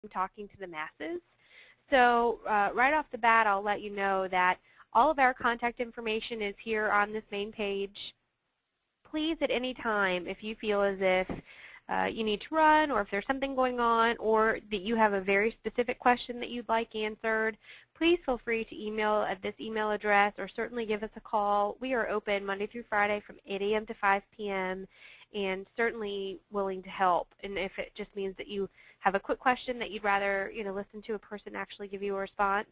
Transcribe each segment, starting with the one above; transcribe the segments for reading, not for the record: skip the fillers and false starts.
talking to the masses. So right off the bat, I'll let you know that all of our contact information is here on this main page. Please, at any time, if you feel as if you need to run, or if there's something going on, or that you have a very specific question that you'd like answered, please feel free to email at this email address, or certainly give us a call. We are open Monday through Friday from 8 a.m. to 5 p.m. and certainly willing to help. And if it just means that you have a quick question that you'd rather listen to a person actually give you a response,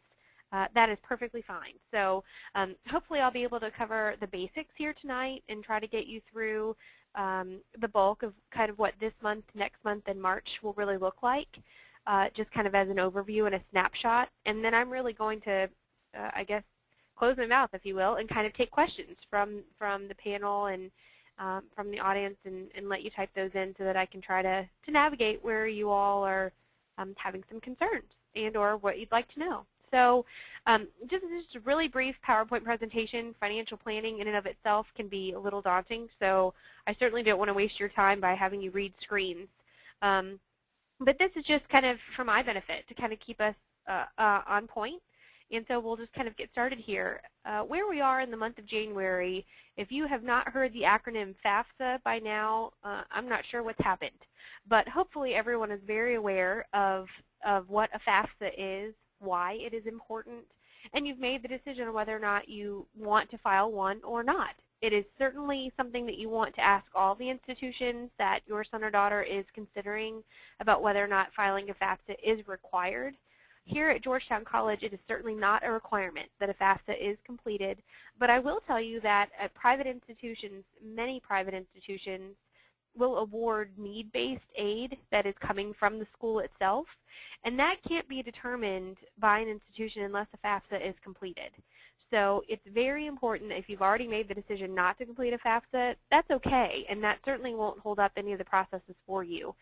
that is perfectly fine. So hopefully I'll be able to cover the basics here tonight and try to get you through the bulk of kind of what this month, next month, and March will really look like, just kind of as an overview and a snapshot. And then I'm really going to, I guess, close my mouth, if you will, and kind of take questions from the panel and from the audience and let you type those in so that I can try to navigate where you all are having some concerns and or what you'd like to know. So just a really brief PowerPoint presentation. Financial planning in and of itself can be a little daunting, so I certainly don't want to waste your time by having you read screens. But this is just kind of for my benefit to kind of keep us on point. And so we'll just kind of get started here. Where we are in the month of January, if you have not heard the acronym FAFSA by now, I'm not sure what's happened. But hopefully everyone is very aware of what a FAFSA is, why it is important, and you've made the decision on whether or not you want to file one or not. It is certainly something that you want to ask all the institutions that your son or daughter is considering about whether or not filing a FAFSA is required. Here at Georgetown College, it is certainly not a requirement that a FAFSA is completed, but I will tell you that at private institutions, many private institutions will award need-based aid that is coming from the school itself, and that can't be determined by an institution unless a FAFSA is completed. So it's very important that if you've already made the decision not to complete a FAFSA, that's okay, and that certainly won't hold up any of the processes for you.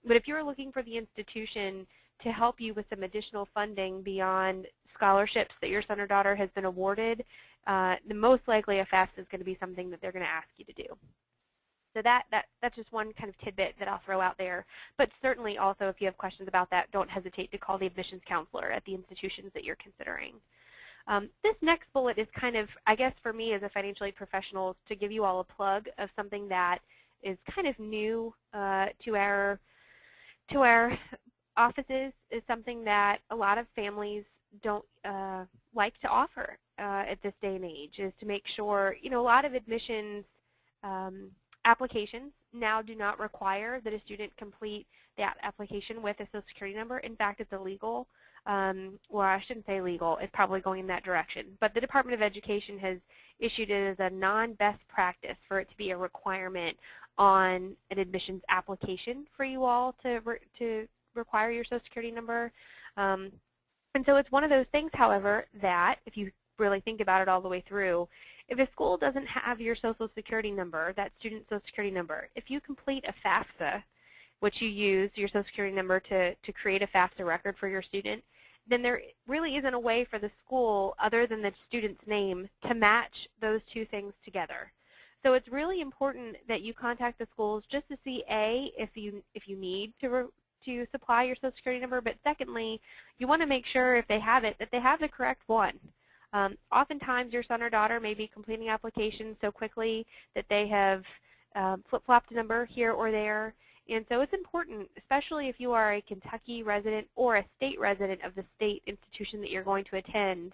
But if you're looking for the institution to help you with some additional funding beyond scholarships that your son or daughter has been awarded, the most likely a FAFSA is going to be something that they're going to ask you to do. So that's just one kind of tidbit that I'll throw out there. But certainly also, if you have questions about that, don't hesitate to call the admissions counselor at the institutions that you're considering. This next bullet is kind of, I guess for me as a financial aid professional, to give you all a plug of something that is kind of new to our offices, is something that a lot of families don't like to offer at this day and age, is to make sure, a lot of admissions applications now do not require that a student complete that application with a Social Security number. In fact, it's illegal. Well, I shouldn't say legal. It's probably going in that direction. But the Department of Education has issued it as a non-best practice for it to be a requirement on an admissions application for you all to require your Social Security number. And so it's one of those things, however, that if you really think about it all the way through, if a school doesn't have your Social Security number, that student's Social Security number, if you complete a FAFSA, which you use your Social Security number to create a FAFSA record for your student, then there really isn't a way for the school, other than the student's name, to match those two things together. So it's really important that you contact the schools just to see, A, if you need to supply your Social Security number, but secondly, you want to make sure if they have it, that they have the correct one. Oftentimes your son or daughter may be completing applications so quickly that they have flip-flopped a number here or there. And so it's important, especially if you are a Kentucky resident or a state resident of the state institution that you're going to attend,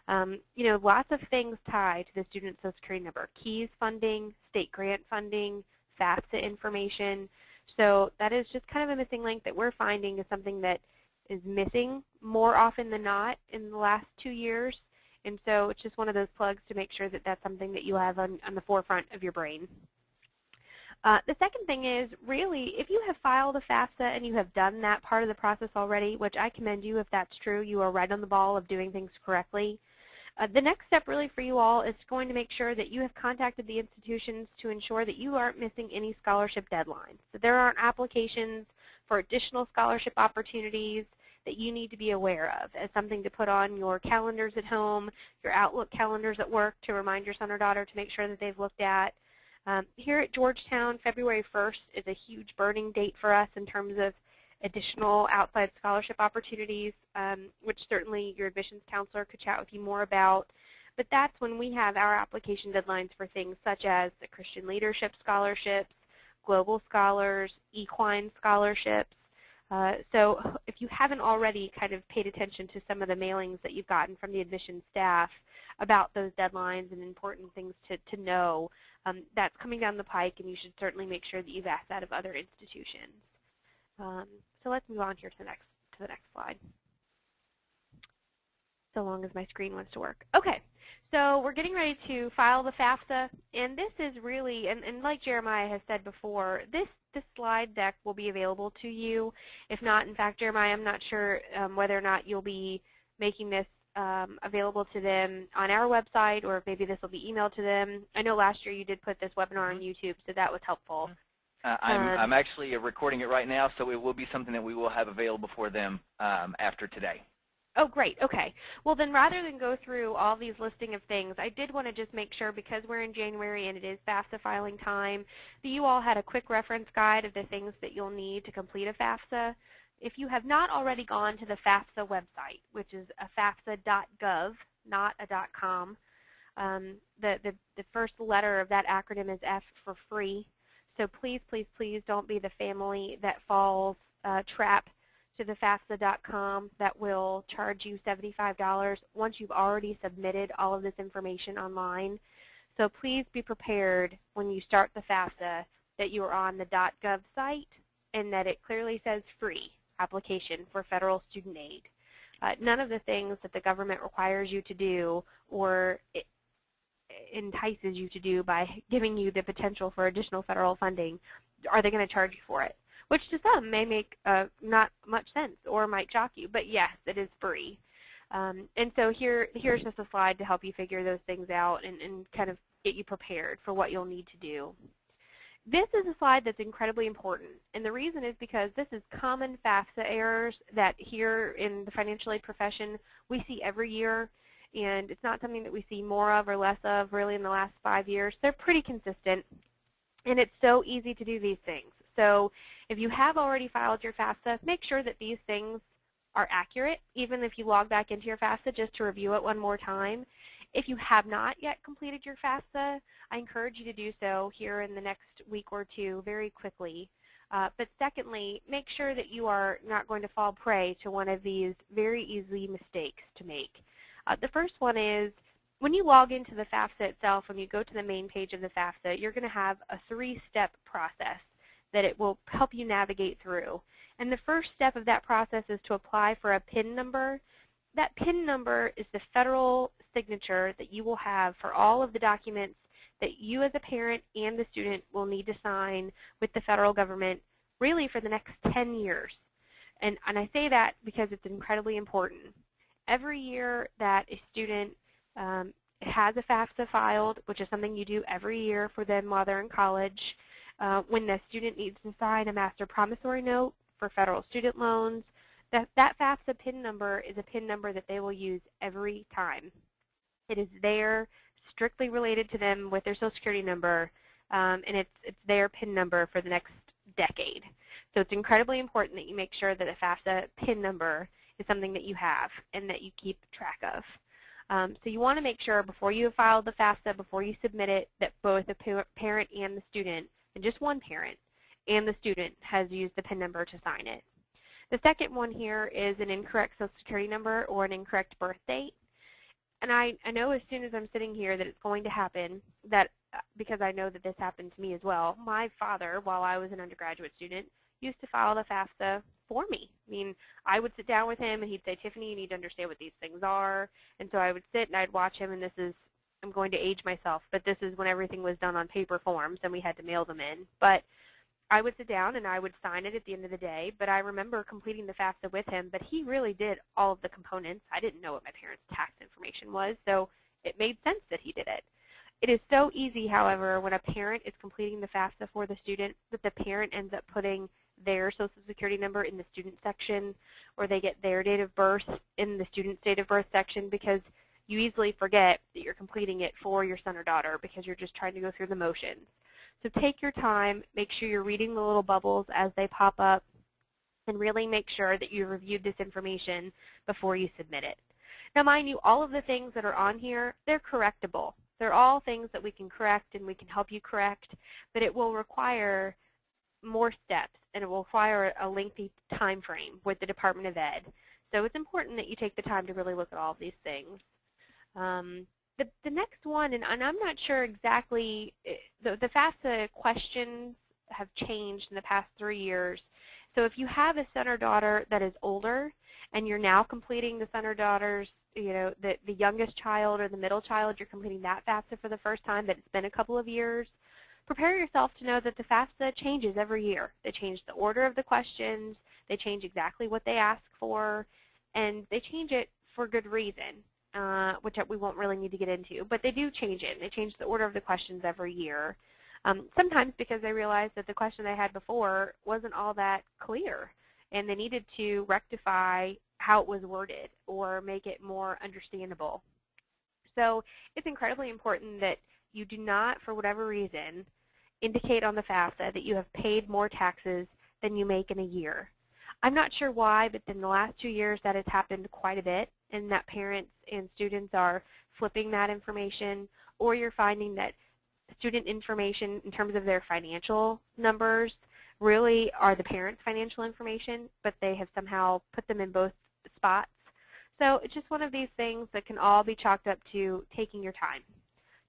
lots of things tie to the student Social Security number: KEYS funding, state grant funding, FAFSA information. So that is just kind of a missing link that we're finding is something that is missing more often than not in the last 2 years. And so it's just one of those plugs to make sure that that's something that you have on the forefront of your brain. The second thing is, really, if you have filed a FAFSA and you have done that part of the process already, which I commend you if that's true, you are right on the ball of doing things correctly. The next step really for you all is going to make sure that you have contacted the institutions to ensure that you aren't missing any scholarship deadlines, that there aren't applications for additional scholarship opportunities that you need to be aware of as something to put on your calendars at home, your Outlook calendars at work, to remind your son or daughter to make sure that they've looked at. Here at Georgetown, February 1st is a huge burning date for us in terms of additional outside scholarship opportunities, which certainly your admissions counselor could chat with you more about. But that's when we have our application deadlines for things such as the Christian Leadership Scholarships, Global Scholars, Equine Scholarships. So if you haven't already kind of paid attention to some of the mailings that you've gotten from the admissions staff about those deadlines and important things to know, that's coming down the pike, and you should certainly make sure that you've asked that of other institutions. So let's move on here to the next slide. So long as my screen wants to work. Okay, so we're getting ready to file the FAFSA, and this is really, and like Jeremiah has said before, this slide deck will be available to you. If not, in fact, Jeremiah, I'm not sure whether or not you'll be making this available to them on our website, or maybe this will be emailed to them. I know last year you did put this webinar on YouTube, so that was helpful. I'm actually recording it right now, so it will be something that we will have available for them after today. Oh, great. Okay. Well, then rather than go through all these listing of things, I did want to just make sure, because we're in January and it is FAFSA filing time, that you all had a quick reference guide of the things that you'll need to complete a FAFSA. If you have not already gone to the FAFSA website, which is fafsa.gov, not a .com, the first letter of that acronym is F for free. So please, please, please don't be the family that falls trap to the FAFSA.com that will charge you $75 once you've already submitted all of this information online. So please be prepared when you start the FAFSA that you are on the .gov site and that it clearly says free application for federal student aid. None of the things that the government requires you to do or entices you to do by giving you the potential for additional federal funding are they going to charge you for it, which to some may make not much sense or might shock you, but yes, it is free. And so here's just a slide to help you figure those things out and kind of get you prepared for what you'll need to do. This is a slide that's incredibly important, and the reason is because this is common FAFSA errors that here in the financial aid profession we see every year, and it's not something that we see more of or less of really in the last 5 years. They're pretty consistent, and it's so easy to do these things. So if you have already filed your FAFSA, make sure that these things are accurate, even if you log back into your FAFSA just to review it one more time. If you have not yet completed your FAFSA, I encourage you to do so here in the next week or two very quickly. But secondly, make sure that you are not going to fall prey to one of these very easy mistakes to make. The first one is when you log into the FAFSA itself, when you go to the main page of the FAFSA, you're going to have a 3-step process that it will help you navigate through. And the first step of that process is to apply for a PIN number. That PIN number is the federal signature that you will have for all of the documents that you as a parent and the student will need to sign with the federal government really for the next 10 years. And I say that because it's incredibly important. Every year that a student has a FAFSA filed, which is something you do every year for them while they're in college, when the student needs to sign a master promissory note for federal student loans, that FAFSA PIN number is a PIN number that they will use every time. It is there, strictly related to them with their Social Security number, and it's their PIN number for the next decade. So it's incredibly important that you make sure that a FAFSA PIN number is something that you have and that you keep track of. So you want to make sure before you have filed the FAFSA, before you submit it, that both the parent and the student, and just one parent, and the student has used the PIN number to sign it. The second one here is an incorrect Social Security number or an incorrect birth date. And I know as soon as I'm sitting here that it's going to happen, that because I know that this happened to me as well. My father, while I was an undergraduate student, used to file the FAFSA for me. I mean, I would sit down with him and he'd say, Tiffany, you need to understand what these things are. And so I would sit and I'd watch him, and this is, I'm going to age myself, but this is when everything was done on paper forms and we had to mail them in. But I would sit down and I would sign it at the end of the day, but I remember completing the FAFSA with him, but he really did all of the components. I didn't know what my parents' tax information was, so it made sense that he did it. It is so easy, however, when a parent is completing the FAFSA for the student, that the parent ends up putting their Social Security number in the student section, or they get their date of birth in the student's date of birth section, because you easily forget that you're completing it for your son or daughter because you're just trying to go through the motions. So take your time, make sure you're reading the little bubbles as they pop up, and really make sure that you reviewed this information before you submit it. Now, mind you, all of the things that are on here, they're correctable. They're all things that we can correct and we can help you correct, but it will require more steps, and it will require a lengthy time frame with the Department of Ed. So it's important that you take the time to really look at all of these things. The next one, and I'm not sure exactly, the FAFSA questions have changed in the past 3 years. So if you have a son or daughter that is older and you're now completing the son or daughter's, the youngest child or the middle child, you're completing that FAFSA for the first time, but it's been a couple of years, prepare yourself to know that the FAFSA changes every year. They change the order of the questions, they change exactly what they ask for, and they change it for good reason, which we won't really need to get into, but they do change it. They change the order of the questions every year. Sometimes because they realized that the question they had before wasn't all that clear, and they needed to rectify how it was worded or make it more understandable. So it's incredibly important that you do not, for whatever reason, indicate on the FAFSA that you have paid more taxes than you make in a year. I'm not sure why, but in the last 2 years that has happened quite a bit, and that parents and students are flipping that information, or you're finding that student information in terms of their financial numbers really are the parents' financial information, but they have somehow put them in both spots. So it's just one of these things that can all be chalked up to taking your time.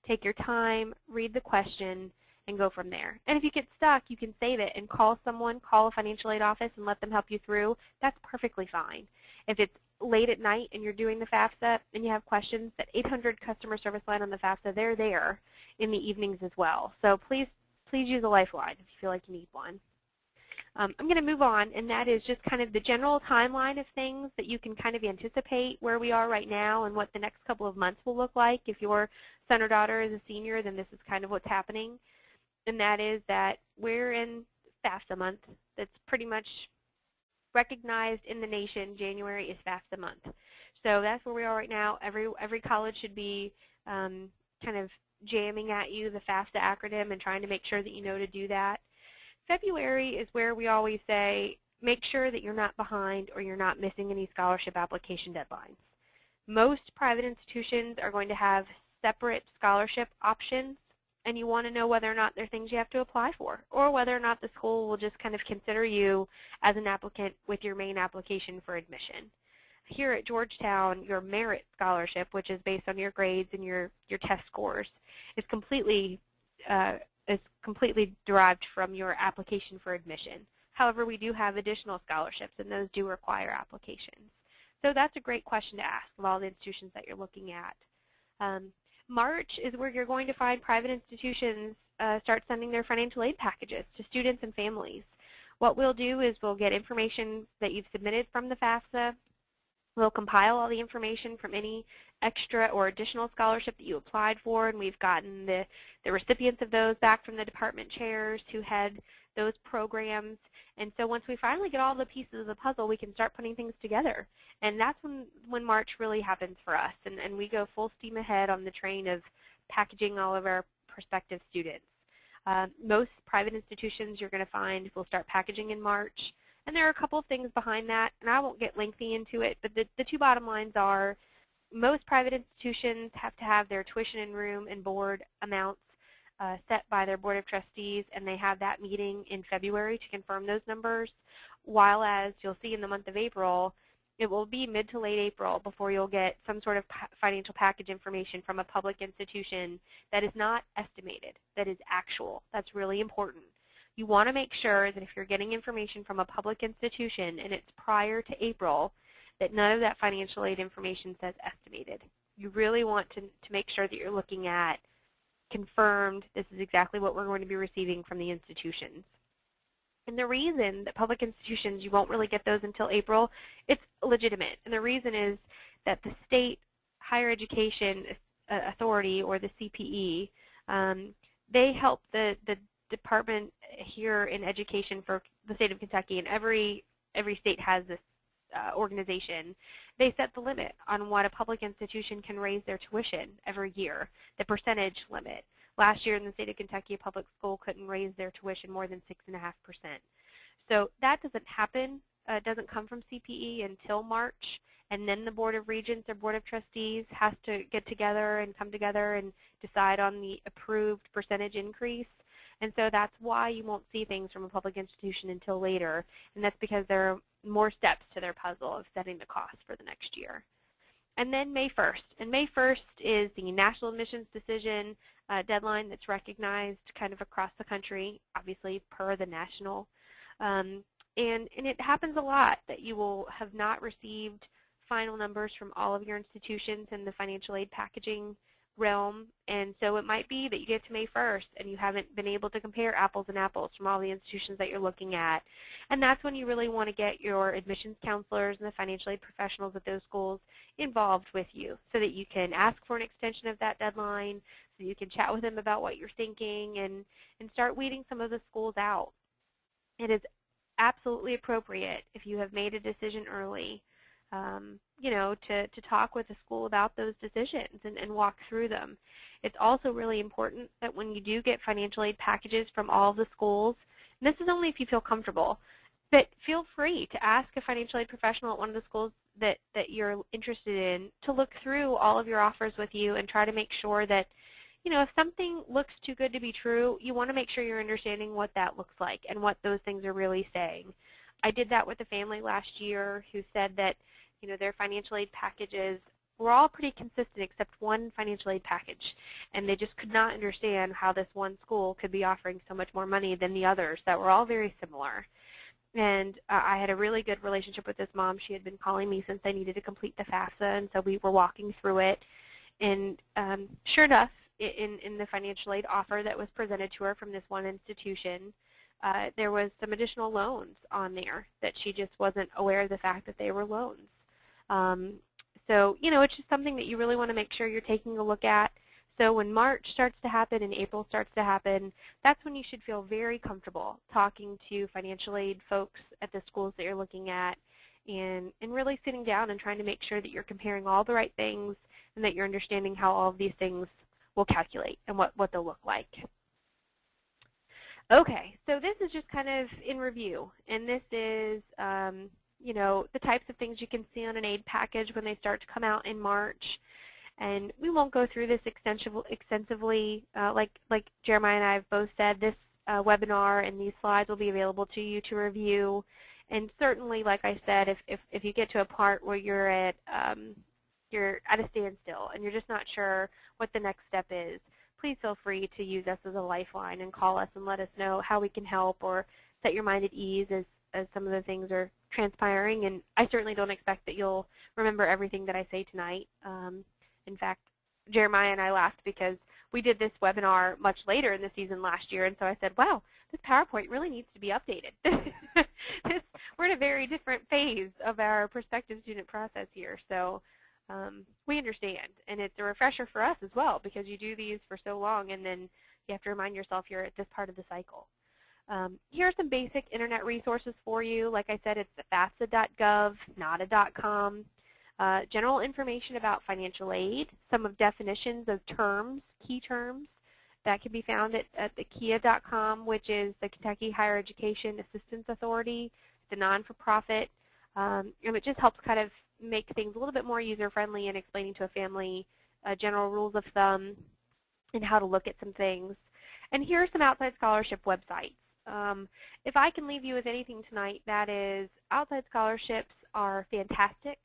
Take your time, read the question, and go from there. And if you get stuck, you can save it and call someone, call a financial aid office and let them help you through. That's perfectly fine. If it's late at night and you're doing the FAFSA and you have questions, that 800 customer service line on the FAFSA, they're there in the evenings as well. So please use a lifeline if you feel like you need one. I'm going to move on, and that is just kind of the general timeline of things that you can kind of anticipate where we are right now and what the next couple of months will look like. If your son or daughter is a senior, then this is kind of what's happening, and that is that we're in FAFSA month. That's pretty much recognized in the nation. January is FAFSA month. So that's where we are right now. Every college should be kind of jamming at you the FAFSA acronym and trying to make sure that you know to do that. February is where we always say, make sure that you're not behind or you're not missing any scholarship application deadlines. Most private institutions are going to have separate scholarship options, and you want to know whether or not there are things you have to apply for, or whether or not the school will just kind of consider you as an applicant with your main application for admission. Here at Georgetown, your merit scholarship, which is based on your grades and your test scores, is completely derived from your application for admission. However, we do have additional scholarships, and those do require applications. So that's a great question to ask of all the institutions that you're looking at. March is where you're going to find private institutions start sending their financial aid packages to students and families. What we'll do is we'll get information that you've submitted from the FAFSA. We'll compile all the information from any extra or additional scholarship that you applied for, and we've gotten the recipients of those back from the department chairs who head those programs. And so once we finally get all the pieces of the puzzle, we can start putting things together. And that's when March really happens for us, and we go full steam ahead on the train of packaging all of our prospective students. Most private institutions you're going to find will start packaging in March. And there are a couple of things behind that, and I won't get lengthy into it, but the two bottom lines are most private institutions have to have their tuition and room and board amounts set by their Board of Trustees, and they have that meeting in February to confirm those numbers, while as you'll see in the month of April, it will be mid to late April before you'll get some sort of financial package information from a public institution that is not estimated, that is actual. That's really important. You want to make sure that if you're getting information from a public institution and it's prior to April, that none of that financial aid information says estimated. You really want to make sure that you're looking at confirmed, this is exactly what we're going to be receiving from the institutions. And the reason that public institutions, you won't really get those until April, it's legitimate. And the reason is that the state higher education authority, or the CPE, they help the department here in education for the state of Kentucky, and every state has this organization. They set the limit on what a public institution can raise their tuition every year, the percentage limit. Last year in the state of Kentucky, a public school couldn't raise their tuition more than 6.5%. So that doesn't happen doesn't come from CPE until March, and then the Board of Regents or Board of Trustees has to get together and come together and decide on the approved percentage increase. And so that's why you won't see things from a public institution until later, and that's because there are more steps to their puzzle of setting the cost for the next year. And then May 1st. And May 1st is the national admissions decision deadline that's recognized kind of across the country, obviously per the national. And it happens a lot that you will have not received final numbers from all of your institutions in the financial aid packaging realm, and so it might be that you get to May 1st and you haven't been able to compare apples and apples from all the institutions that you're looking at. And that's when you really want to get your admissions counselors and the financial aid professionals at those schools involved with you so that you can ask for an extension of that deadline, so you can chat with them about what you're thinking and start weeding some of the schools out. It is absolutely appropriate if you have made a decision early you know, to talk with the school about those decisions and walk through them. It's also really important that when you do get financial aid packages from all of the schools, and this is only if you feel comfortable, but feel free to ask a financial aid professional at one of the schools that you're interested in to look through all of your offers with you and try to make sure that, you know, if something looks too good to be true, you want to make sure you're understanding what that looks like and what those things are really saying. I did that with a family last year who said that, you know, their financial aid packages were all pretty consistent except one financial aid package, and they just could not understand how this one school could be offering so much more money than the others that were all very similar. And I had a really good relationship with this mom. She had been calling me since I needed to complete the FAFSA, and so we were walking through it. And sure enough, in the financial aid offer that was presented to her from this one institution, there was some additional loans on there that she just wasn't aware of the fact that they were loans. So, you know, it's just something that you really want to make sure you're taking a look at. So when March starts to happen and April starts to happen, that's when you should feel very comfortable talking to financial aid folks at the schools that you're looking at and really sitting down and trying to make sure that you're comparing all the right things and that you're understanding how all of these things will calculate and what they'll look like. Okay, so this is just kind of in review, and this is you know, the types of things you can see on an aid package when they start to come out in March. And we won't go through this extensively. Like Jeremiah and I have both said, this webinar and these slides will be available to you to review. And certainly, like I said, if you get to a part where you're at a standstill and you're just not sure what the next step is, please feel free to use us as a lifeline and call us and let us know how we can help or set your mind at ease as some of the things are transpiring. And I certainly don't expect that you'll remember everything that I say tonight. In fact, Jeremiah and I laughed because we did this webinar much later in the season last year, and so I said, wow, this PowerPoint really needs to be updated. We're in a very different phase of our prospective student process here, so we understand. And it's a refresher for us as well because you do these for so long, and then you have to remind yourself you're at this part of the cycle. Here are some basic internet resources for you. Like I said, it's FAFSA.gov, not a .com. General information about financial aid, some of definitions of terms, key terms, that can be found at the KIA.com, which is the Kentucky Higher Education Assistance Authority. It's a non-for-profit, and it just helps kind of make things a little bit more user-friendly in explaining to a family general rules of thumb and how to look at some things. And here are some outside scholarship websites. If I can leave you with anything tonight, that is outside scholarships are fantastic.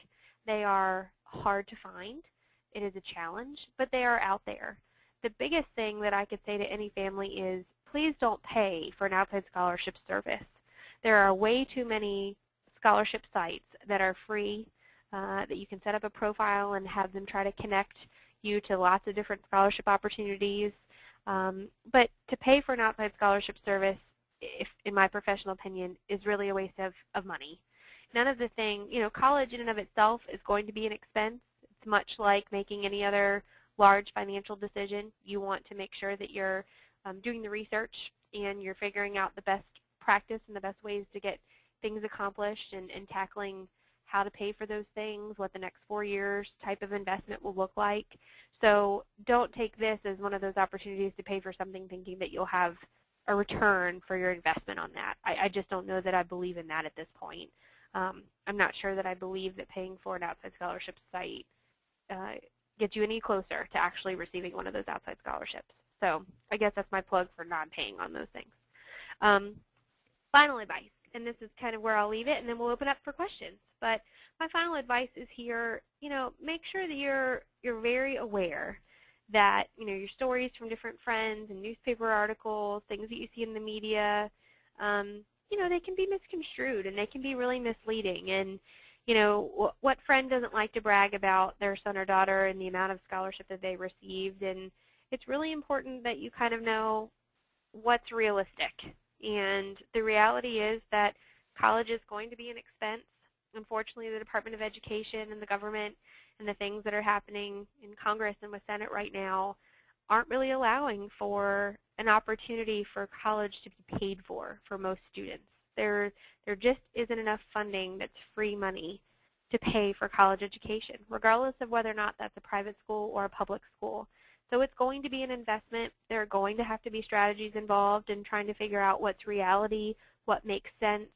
They are hard to find. It is a challenge, but they are out there. The biggest thing that I could say to any family is please don't pay for an outside scholarship service. There are way too many scholarship sites that are free, that you can set up a profile and have them try to connect you to lots of different scholarship opportunities. But to pay for an outside scholarship service, in my professional opinion, is really a waste of money. None of the thing, you know, college in and of itself is going to be an expense. It's much like making any other large financial decision. You want to make sure that you're doing the research and you're figuring out the best practice and the best ways to get things accomplished and tackling how to pay for those things, what the next 4 years type of investment will look like. So don't take this as one of those opportunities to pay for something thinking that you'll have a return for your investment on that. I just don't know that I believe in that at this point. I'm not sure that I believe that paying for an outside scholarship site gets you any closer to actually receiving one of those outside scholarships. So I guess that's my plug for not paying on those things. Final advice, and this is kind of where I'll leave it, and then we'll open up for questions. But my final advice is here, make sure that you're very aware that, your stories from different friends and newspaper articles, things that you see in the media, they can be misconstrued and they can be really misleading. And, what friend doesn't like to brag about their son or daughter and the amount of scholarship that they received? And it's really important that you kind of know what's realistic. And the reality is that college is going to be an expense. Unfortunately, the Department of Education and the government and the things that are happening in Congress and with Senate right now aren't really allowing for an opportunity for college to be paid for most students. There just isn't enough funding that's free money to pay for college education, regardless of whether or not that's a private school or a public school. So it's going to be an investment. There are going to have to be strategies involved in trying to figure out what's reality, what makes sense,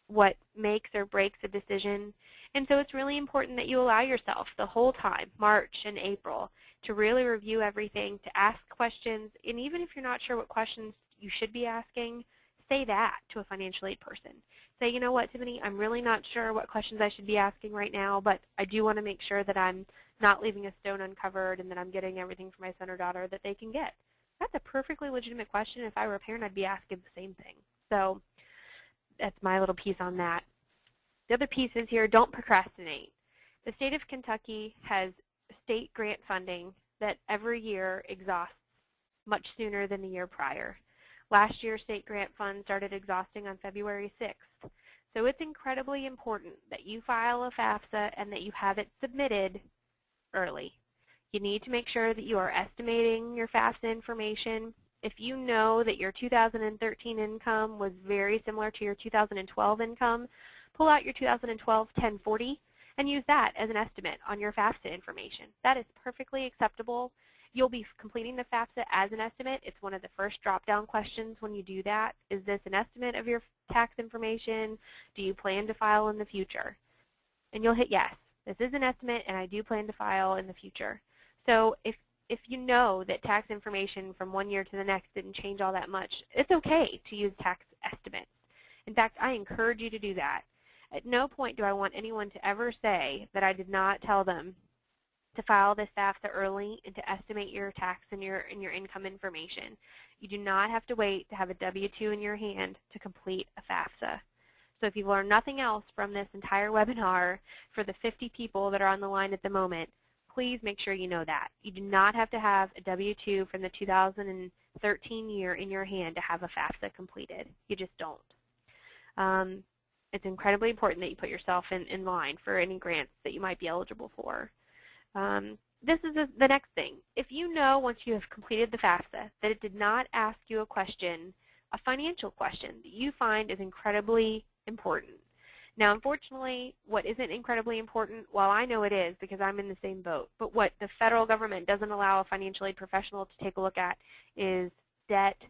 what makes or breaks a decision. And so it's really important that you allow yourself the whole time, March and April, to really review everything, to ask questions. And even if you're not sure what questions you should be asking, say that to a financial aid person. Say, you know what, Tiffany, I'm really not sure what questions I should be asking right now, but I do want to make sure that I'm not leaving a stone uncovered and that I'm getting everything for my son or daughter that they can get. That's a perfectly legitimate question. If I were a parent, I'd be asking the same thing. So that's my little piece on that. The other piece is here, don't procrastinate. The state of Kentucky has state grant funding that every year exhausts much sooner than the year prior. Last year, state grant funds started exhausting on February 6th. So it's incredibly important that you file a FAFSA and that you have it submitted early. You need to make sure that you are estimating your FAFSA information. If you know that your 2013 income was very similar to your 2012 income, pull out your 2012 1040 and use that as an estimate on your FAFSA information. That is perfectly acceptable. You'll be completing the FAFSA as an estimate. It's one of the first drop-down questions when you do that. Is this an estimate of your tax information? Do you plan to file in the future? And you'll hit yes. This is an estimate, and I do plan to file in the future. So if you know that tax information from one year to the next didn't change all that much, it's okay to use tax estimates. In fact, I encourage you to do that. At no point do I want anyone to ever say that I did not tell them to file this FAFSA early and to estimate your tax and your income information. You do not have to wait to have a W-2 in your hand to complete a FAFSA. So if you've learned nothing else from this entire webinar, for the 50 people that are on the line at the moment, please make sure you know that. You do not have to have a W-2 from the 2013 year in your hand to have a FAFSA completed. You just don't. It's incredibly important that you put yourself in line for any grants that you might be eligible for. This is the next thing. If you know once you have completed the FAFSA that it did not ask you a question, a financial question that you find is incredibly important. Now, unfortunately, what isn't incredibly important, well, I know it is because I'm in the same boat, but what the federal government doesn't allow a financial aid professional to take a look at is debt,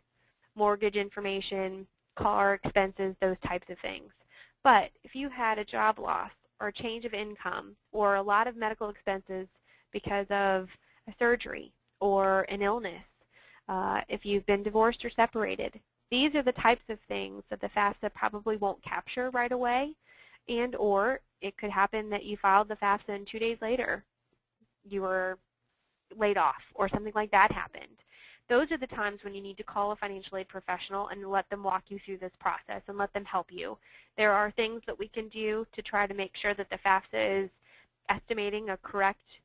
mortgage information, car expenses, those types of things. But if you had a job loss or a change of income or a lot of medical expenses because of a surgery or an illness, if you've been divorced or separated, these are the types of things that the FAFSA probably won't capture right away, and or it could happen that you filed the FAFSA and 2 days later you were laid off or something like that happened. Those are the times when you need to call a financial aid professional and let them walk you through this process and let them help you. There are things that we can do to try to make sure that the FAFSA is estimating a correct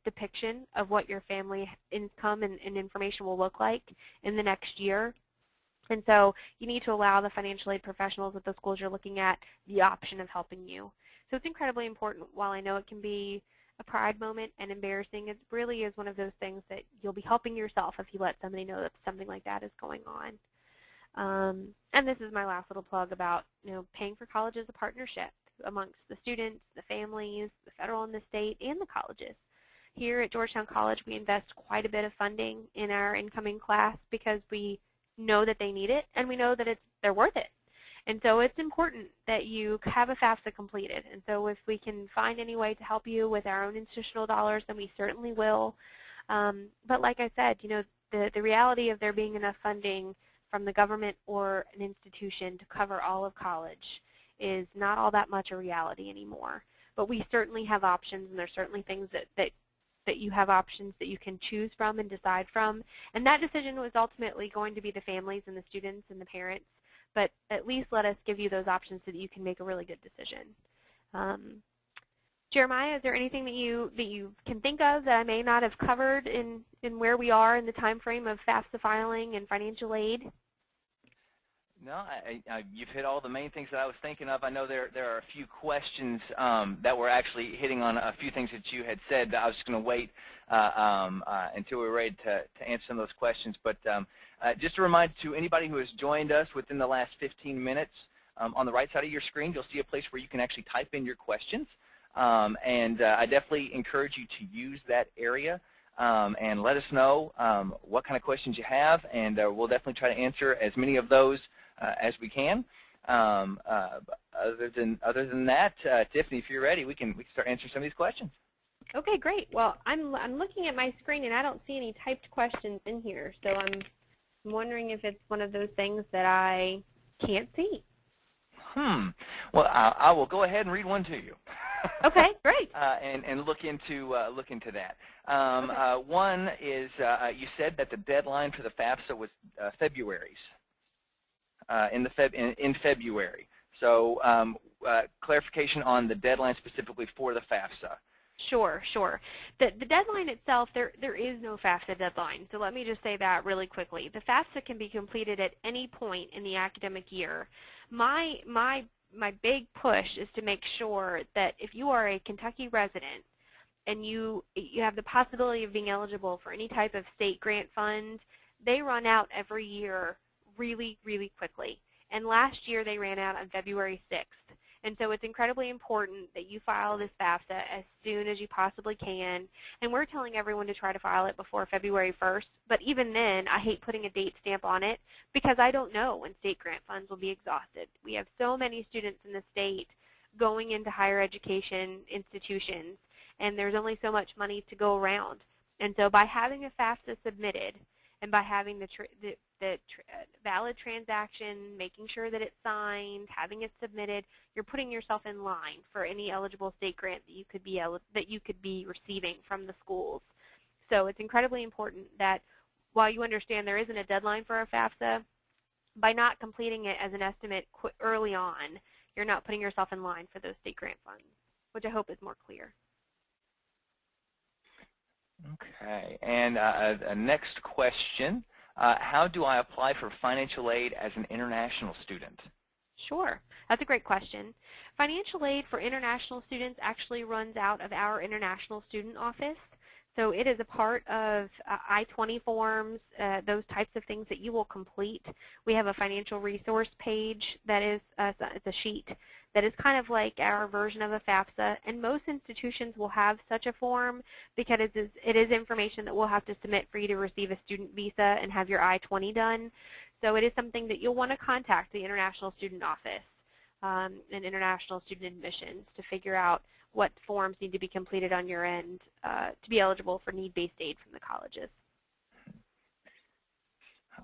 depiction of what your family income and information will look like in the next year. And so you need to allow the financial aid professionals at the schools you're looking at the option of helping you. So it's incredibly important. While I know it can be a pride moment and embarrassing, it really is one of those things that you'll be helping yourself if you let somebody know that something like that is going on. And this is my last little plug about paying for college as a partnership amongst the students, the families, the federal and the state, and the colleges. Here at Georgetown College, we invest quite a bit of funding in our incoming class because we know that they need it and we know that they're worth it. And so it's important that you have a FAFSA completed. And so if we can find any way to help you with our own institutional dollars, then we certainly will. But like I said, you know, the reality of there being enough funding from the government or an institution to cover all of college is not all that much a reality anymore. But we certainly have options, and there's certainly things that you have options that you can choose from and decide from. And that decision was ultimately going to be the families and the students and the parents. But at least let us give you those options so that you can make a really good decision. Jeremiah, is there anything that you can think of that I may not have covered in where we are in the time frame of FAFSA filing and financial aid? No, you've hit all the main things that I was thinking of. I know there are a few questions that were actually hitting on a few things that you had said. That I was just going to wait until we were ready to answer some of those questions. But just a reminder to anybody who has joined us within the last 15 minutes, on the right side of your screen, you'll see a place where you can actually type in your questions. And I definitely encourage you to use that area and let us know what kind of questions you have, and we'll definitely try to answer as many of those as we can. Other than that, Tiffany, if you're ready, we can start answering some of these questions. Okay, great. Well, I'm looking at my screen and I don't see any typed questions in here, so I'm wondering if it's one of those things that I can't see. Well, I will go ahead and read one to you. Okay, great. And look into that. Okay. One is you said that the deadline for the FAFSA was February's. In February. So clarification on the deadline specifically for the FAFSA. Sure, sure. The deadline itself, there is no FAFSA deadline. So let me just say that really quickly. The FAFSA can be completed at any point in the academic year. My big push is to make sure that if you are a Kentucky resident and you have the possibility of being eligible for any type of state grant funds, they run out every year really, really quickly. And last year they ran out on February 6th. And so it's incredibly important that you file this FAFSA as soon as you possibly can. And we're telling everyone to try to file it before February 1st. But even then, I hate putting a date stamp on it because I don't know when state grant funds will be exhausted. We have so many students in the state going into higher education institutions, and there's only so much money to go around. And so by having a FAFSA submitted and by having the valid transaction, making sure that it's signed, having it submitted, you're putting yourself in line for any eligible state grant that you could be receiving from the schools. So it's incredibly important that while you understand there isn't a deadline for a FAFSA, by not completing it as an estimate early on, you're not putting yourself in line for those state grant funds, which I hope is more clear. Okay, and a next question. How do I apply for financial aid as an international student? Sure. That's a great question. Financial aid for international students actually runs out of our International Student Office. So it is a part of I-20 forms, those types of things that you will complete. We have a financial resource page that is it's a sheet that is kind of like our version of a FAFSA, and most institutions will have such a form because it is information that we'll have to submit for you to receive a student visa and have your I-20 done. So it is something that you'll want to contact the International Student Office and International Student Admissions to figure out what forms need to be completed on your end to be eligible for need-based aid from the colleges.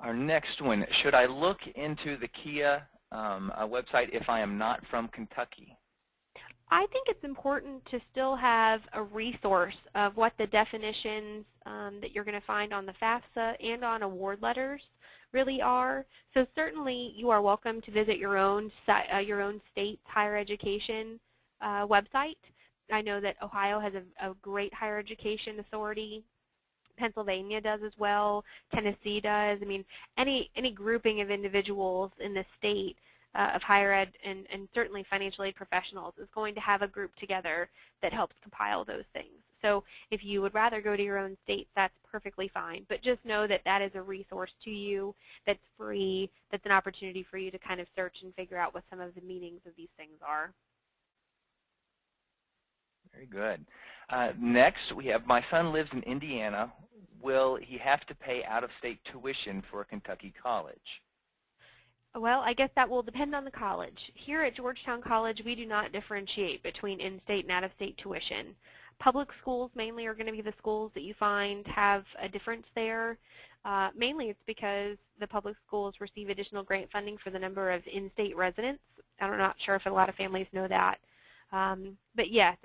Our next one, should I look into the KIA website if I am not from Kentucky? I think it's important to still have a resource of what the definitions that you're going to find on the FAFSA and on award letters really are. So certainly you are welcome to visit your own state's higher education website. I know that Ohio has a great higher education authority. Pennsylvania does as well. Tennessee does. I mean, any grouping of individuals in the state of higher ed and certainly financial aid professionals is going to have a group together that helps compile those things. So if you would rather go to your own state, that's perfectly fine. But just know that that is a resource to you that's free, that's an opportunity for you to kind of search and figure out what some of the meanings of these things are. Very good. Next, we have, my son lives in Indiana. Will he have to pay out-of-state tuition for a Kentucky college? Well, I guess that will depend on the college. Here at Georgetown College, we do not differentiate between in-state and out-of-state tuition. Public schools mainly are going to be the schools that you find have a difference there. Mainly it's because the public schools receive additional grant funding for the number of in-state residents. I'm not sure if a lot of families know that. But yes,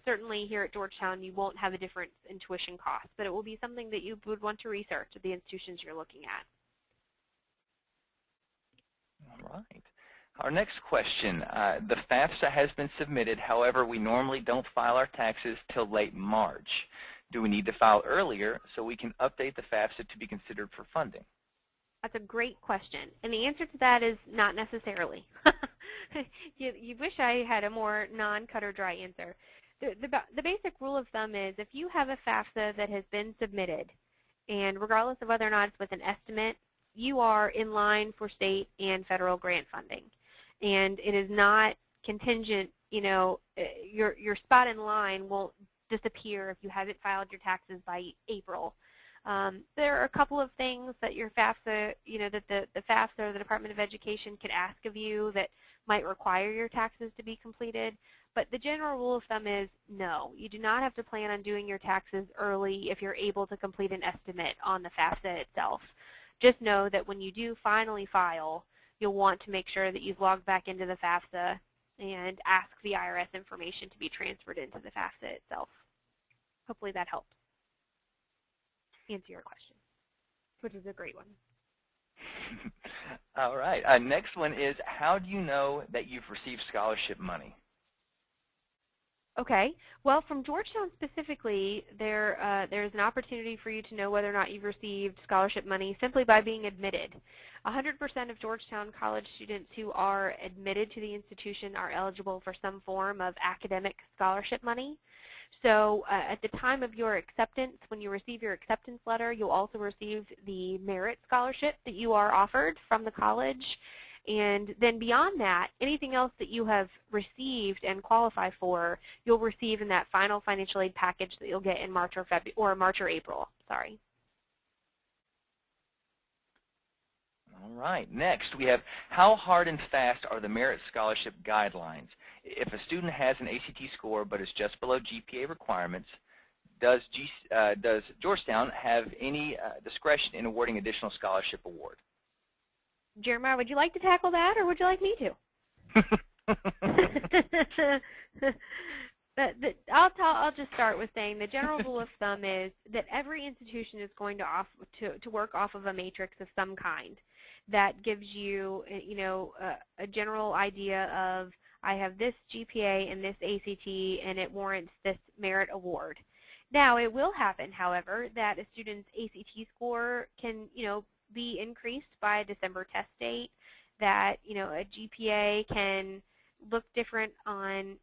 certainly here at Georgetown you won't have a difference in tuition costs, but it will be something that you would want to research at the institutions you're looking at. All right. Our next question, the FAFSA has been submitted. However, we normally don't file our taxes till late March. Do we need to file earlier so we can update the FAFSA to be considered for funding? That's a great question, and the answer to that is not necessarily. You wish I had a more non-cut or dry answer. The basic rule of thumb is if you have a FAFSA that has been submitted, and regardless of whether or not it's with an estimate, you are in line for state and federal grant funding. And it is not contingent, your spot in line won't disappear if you haven't filed your taxes by April. There are a couple of things that your FAFSA, that the FAFSA or the Department of Education could ask of you that might require your taxes to be completed. But the general rule of thumb is no. You do not have to plan on doing your taxes early if you're able to complete an estimate on the FAFSA itself. Just know that when you do finally file, you'll want to make sure that you've logged back into the FAFSA and ask the IRS information to be transferred into the FAFSA itself. Hopefully that helps answer your question, which is a great one. All right. Next one is, how do you know that you've received scholarship money? Okay. Well, from Georgetown specifically, there's an opportunity for you to know whether or not you've received scholarship money simply by being admitted. 100% of Georgetown College students who are admitted to the institution are eligible for some form of academic scholarship money. So at the time of your acceptance, when you receive your acceptance letter, you'll also receive the merit scholarship that you are offered from the college. And then beyond that, anything else that you have received and qualify for, you'll receive in that final financial aid package that you'll get in March or April. Sorry. All right. Next, we have, how hard and fast are the merit scholarship guidelines? If a student has an ACT score but is just below GPA requirements, does Georgetown have any discretion in awarding additional scholarship award? Jeremiah, would you like to tackle that, or would you like me to? I'll just start with saying the general rule of thumb is that every institution is going to work off of a matrix of some kind that gives you, a general idea of, I have this GPA and this ACT, and it warrants this merit award. Now, it will happen, however, that a student's ACT score can, be increased by a December test date, that, a GPA can look different on,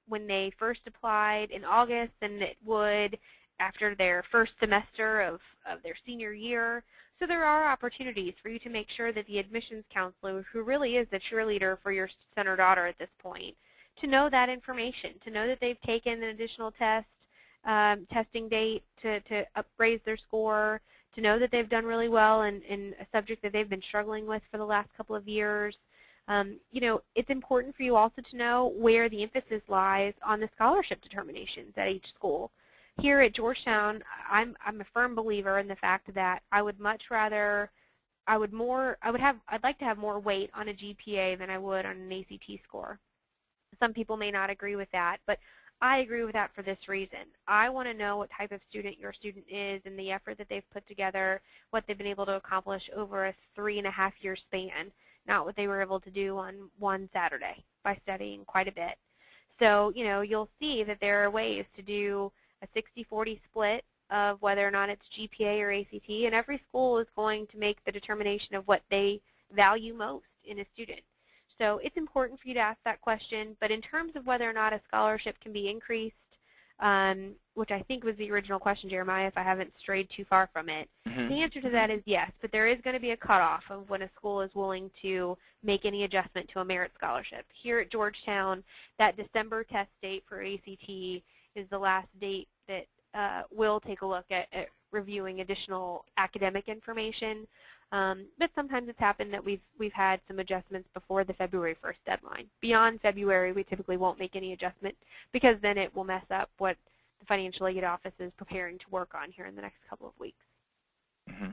when they first applied in August than it would after their first semester of their senior year. So there are opportunities for you to make sure that the admissions counselor, who really is the cheerleader for your son or daughter at this point, to know that information, to know that they've taken an additional test, testing date to raise their score, to know that they've done really well in a subject that they've been struggling with for the last couple of years. It's important for you also to know where the emphasis lies on the scholarship determinations at each school. Here at Georgetown, I'm a firm believer in the fact that I would much rather, I'd like to have more weight on a GPA than I would on an ACT score. Some people may not agree with that, but I agree with that for this reason. I want to know what type of student your student is and the effort that they've put together, what they've been able to accomplish over a 3.5-year span, not what they were able to do on one Saturday by studying quite a bit. So, you'll see that there are ways to do a 60-40 split of whether or not it's GPA or ACT, and every school is going to make the determination of what they value most in a student. So it's important for you to ask that question, but in terms of whether or not a scholarship can be increased, which I think was the original question, Jeremiah, if I haven't strayed too far from it, the answer to that is yes, but there is going to be a cutoff of when a school is willing to make any adjustment to a merit scholarship. Here at Georgetown, that December test date for ACT is the last date that we'll take a look at reviewing additional academic information. But sometimes it's happened that we've had some adjustments before the February 1st deadline. Beyond February, we typically won't make any adjustment because then it will mess up what the financial aid office is preparing to work on here in the next couple of weeks. Mm-hmm.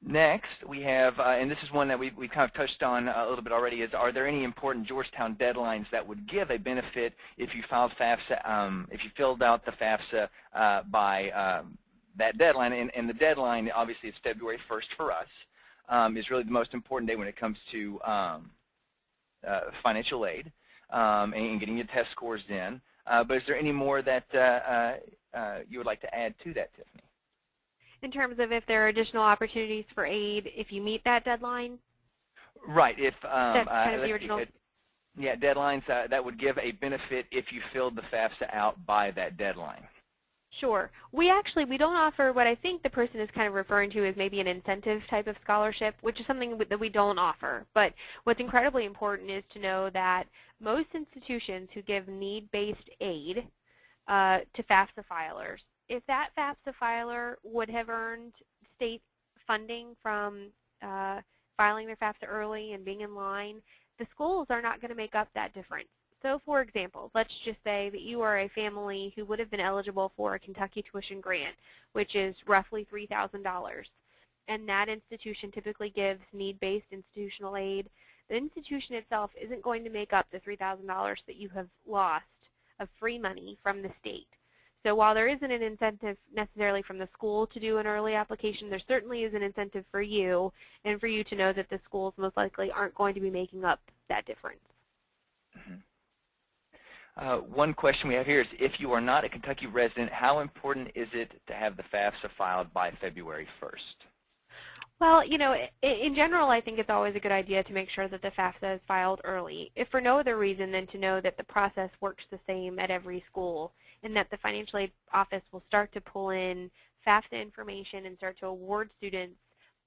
Next, we have, and this is one that we kind of touched on a little bit already, is are there any important Georgetown deadlines that would give a benefit if you filed FAFSA, if you filled out the FAFSA by that deadline? And the deadline, obviously, is February 1st for us, is really the most important day when it comes to financial aid and getting your test scores in. But is there any more that you would like to add to that, Tiffany? In terms of if there are additional opportunities for aid if you meet that deadline? Right. If That's kind of the original. Yeah, deadlines that would give a benefit if you filled the FAFSA out by that deadline. Sure. We don't offer what I think the person is kind of referring to as maybe an incentive type of scholarship, which is something that we don't offer. But what's incredibly important is to know that most institutions who give need-based aid to FAFSA filers, if that FAFSA filer would have earned state funding from filing their FAFSA early and being in line, the schools are not going to make up that difference. So, for example, let's just say that you are a family who would have been eligible for a Kentucky tuition grant, which is roughly $3,000, and that institution typically gives need-based institutional aid. The institution itself isn't going to make up the $3,000 that you have lost of free money from the state. So while there isn't an incentive necessarily from the school to do an early application, there certainly is an incentive for you and for you to know that the schools most likely aren't going to be making up that difference. Mm-hmm. One question we have here is, if you are not a Kentucky resident, how important is it to have the FAFSA filed by February 1st? Well, you know, in general, I think it's always a good idea to make sure that the FAFSA is filed early, if for no other reason than to know that the process works the same at every school, and that the financial aid office will start to pull in FAFSA information and start to award students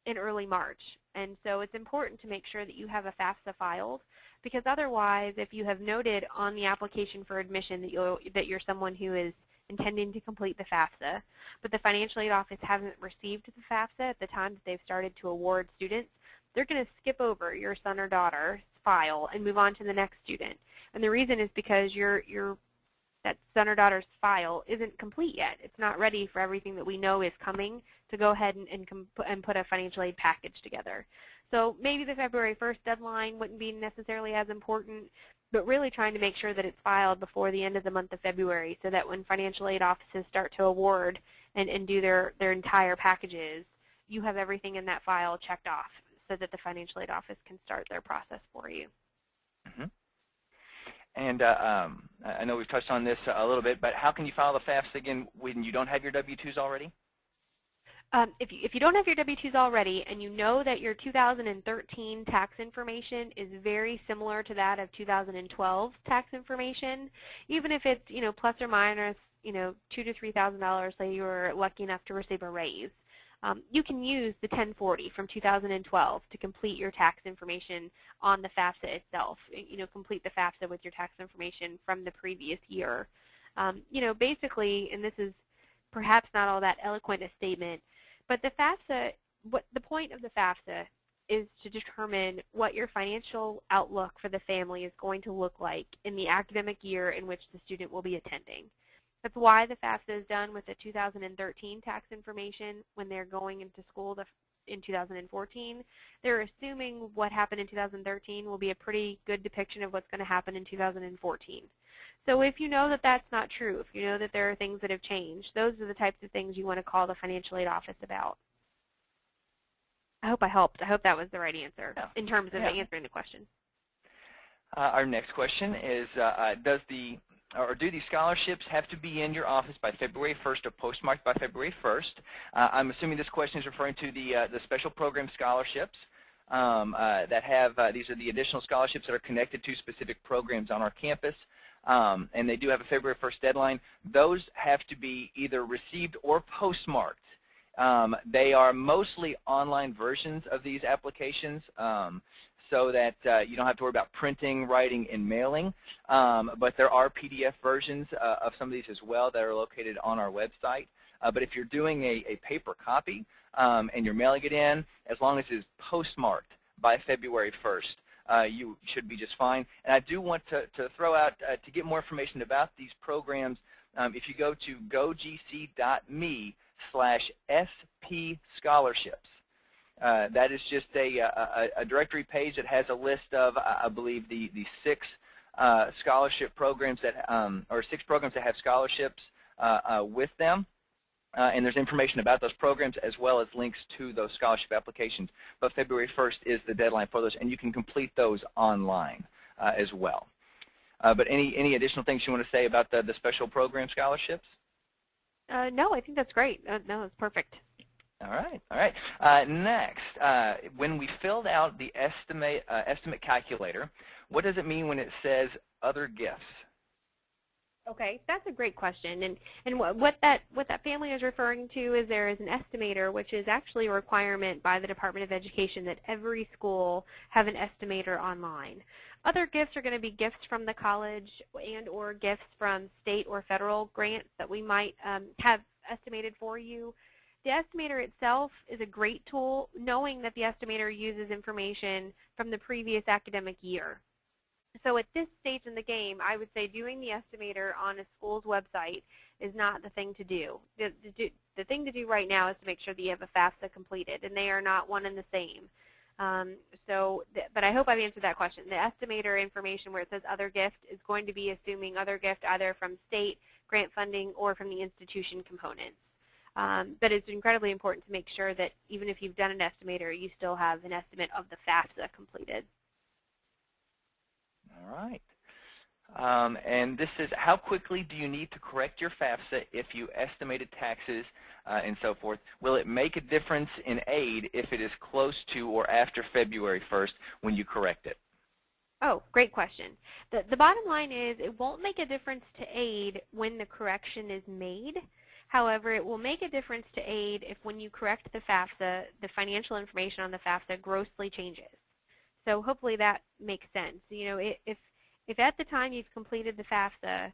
in early March. And so it's important to make sure that you have a FAFSA filed, because otherwise, if you have noted on the application for admission that you're someone who is intending to complete the FAFSA, but the financial aid office hasn't received the FAFSA at the time that they've started to award students, they're going to skip over your son or daughter's file and move on to the next student. And the reason is because that son or daughter's file isn't complete yet. It's not ready for everything that we know is coming to go ahead and put a financial aid package together. So maybe the February 1st deadline wouldn't be necessarily as important, but really trying to make sure that it's filed before the end of the month of February so that when financial aid offices start to award and do their entire packages, you have everything in that file checked off so that the financial aid office can start their process for you. Mm-hmm. And I know we've touched on this a little bit, but how can you file the FAFSA again when you don't have your W-2s already? If you don't have your W-2s already and you know that your 2013 tax information is very similar to that of 2012 tax information, even if it's plus or minus $2,000 to $3,000, say you were lucky enough to receive a raise, you can use the 1040 from 2012 to complete your tax information on the FAFSA itself. Complete the FAFSA with your tax information from the previous year. Basically, and this is perhaps not all that eloquent a statement, but the FAFSA, the point of the FAFSA is to determine what your financial outlook for the family is going to look like in the academic year in which the student will be attending. That's why the FAFSA is done with the 2013 tax information when they're going into school in 2014. They're assuming what happened in 2013 will be a pretty good depiction of what's going to happen in 2014. So if you know that that's not true, if you know that there are things that have changed, those are the types of things you want to call the financial aid office about. I hope I helped. I hope that was the right answer in terms of answering the question. Our next question is, do these scholarships have to be in your office by February 1st or postmarked by February 1st? I'm assuming this question is referring to the special program scholarships that have, these are the additional scholarships that are connected to specific programs on our campus. And they do have a February 1st deadline. Those have to be either received or postmarked. They are mostly online versions of these applications, so that you don't have to worry about printing, writing, and mailing. But there are PDF versions of some of these as well that are located on our website. But if you're doing a paper copy, and you're mailing it in, as long as it's postmarked by February 1st, you should be just fine. And I do want to throw out, to get more information about these programs, if you go to gogc.me/SP-scholarships, that is just a directory page that has a list of, I believe, the 6 scholarship programs that, or 6 programs that have scholarships with them. And there's information about those programs as well as links to those scholarship applications. But February 1st is the deadline for those, and you can complete those online as well. But any additional things you want to say about the special program scholarships? No, I think that's great. No, it's perfect. All right, all right. Next, when we filled out the estimate calculator, what does it mean when it says other gifts? Okay, that's a great question, and what that family is referring to is there is an estimator, which is actually a requirement by the Department of Education that every school have an estimator online. Other gifts are going to be gifts from the college and or gifts from state or federal grants that we might have estimated for you. The estimator itself is a great tool, knowing that the estimator uses information from the previous academic year. So at this stage in the game, I would say doing the estimator on a school's website is not the thing to do. The thing to do right now is to make sure that you have a FAFSA completed, and they are not one and the same. But I hope I've answered that question. The estimator information where it says other gift is going to be assuming other gift either from state grant funding or from the institution components. But it's incredibly important to make sure that even if you've done an estimator, you still have an estimate of the FAFSA completed. All right. And this is, how quickly do you need to correct your FAFSA if you estimated taxes and so forth? Will it make a difference in aid if it is close to or after February 1st when you correct it? Oh, great question. The bottom line is it won't make a difference to aid when the correction is made. However, it will make a difference to aid if when you correct the FAFSA, the financial information on the FAFSA grossly changes. So hopefully that makes sense. You know, if at the time you've completed the FAFSA,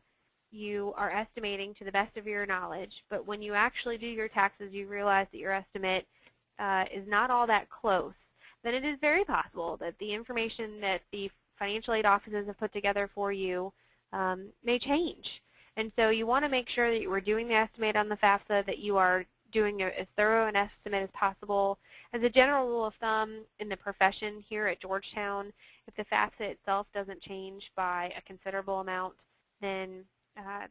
you are estimating to the best of your knowledge, but when you actually do your taxes, you realize that your estimate is not all that close, then it is very possible that the information that the financial aid offices have put together for you may change. And so you want to make sure that you are doing the estimate on the FAFSA, that you are doing as thorough an estimate as possible. As a general rule of thumb in the profession here at Georgetown, if the FAFSA itself doesn't change by a considerable amount, then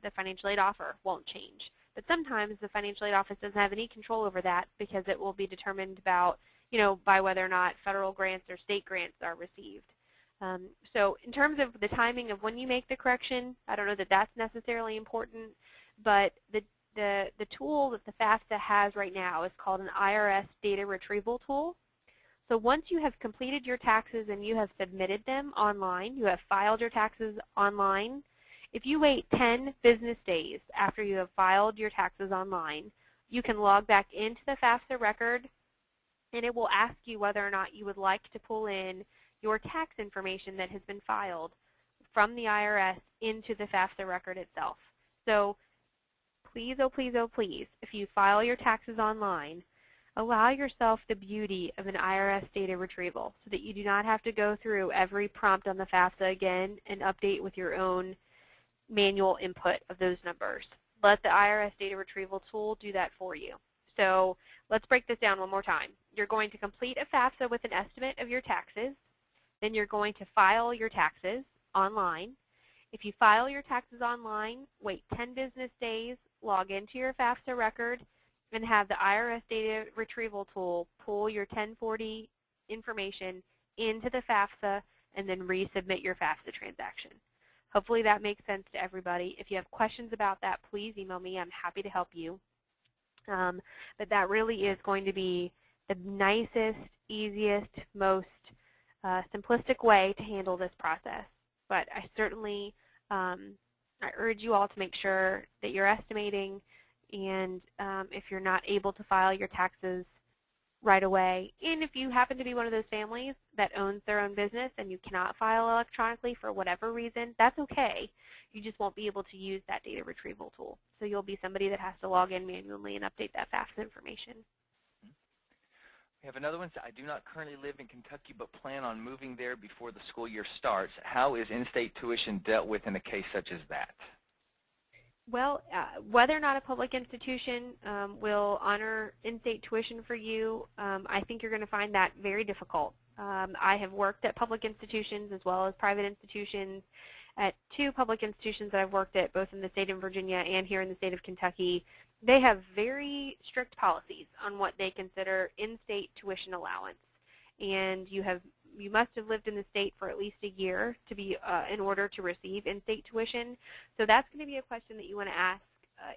the financial aid offer won't change. But sometimes the financial aid office doesn't have any control over that because it will be determined about, by whether or not federal grants or state grants are received. So in terms of the timing of when you make the correction, I don't know that that's necessarily important, but the tool that the FAFSA has right now is called an IRS data retrieval tool. So once you have completed your taxes and you have submitted them online, you have filed your taxes online, if you wait 10 business days after you have filed your taxes online, you can log back into the FAFSA record, and it will ask you whether or not you would like to pull in your tax information that has been filed from the IRS into the FAFSA record itself. So please, oh please, oh please, if you file your taxes online, allow yourself the beauty of an IRS data retrieval so that you do not have to go through every prompt on the FAFSA again and update with your own manual input of those numbers. Let the IRS data retrieval tool do that for you. So let's break this down one more time. You're going to complete a FAFSA with an estimate of your taxes. Then you're going to file your taxes online. If you file your taxes online, wait 10 business days, log into your FAFSA record, and have the IRS data retrieval tool pull your 1040 information into the FAFSA and then resubmit your FAFSA transaction. Hopefully that makes sense to everybody. If you have questions about that, please email me. I'm happy to help you. But that really is going to be the nicest, easiest, most simplistic way to handle this process. But I certainly I urge you all to make sure that you're estimating, and if you're not able to file your taxes right away, and if you happen to be one of those families that owns their own business and you cannot file electronically for whatever reason, that's okay. You just won't be able to use that data retrieval tool. So you'll be somebody that has to log in manually and update that FAFSA information. We have another one. I do not currently live in Kentucky but plan on moving there before the school year starts. How is in-state tuition dealt with in a case such as that? Well, whether or not a public institution will honor in-state tuition for you, I think you're going to find that very difficult. I have worked at public institutions as well as private institutions. At 2 public institutions that I've worked at, both in the state of Virginia and here in the state of Kentucky, they have very strict policies on what they consider in-state tuition allowance. And you must have lived in the state for at least a year to be in order to receive in-state tuition. So that's going to be a question that you want to ask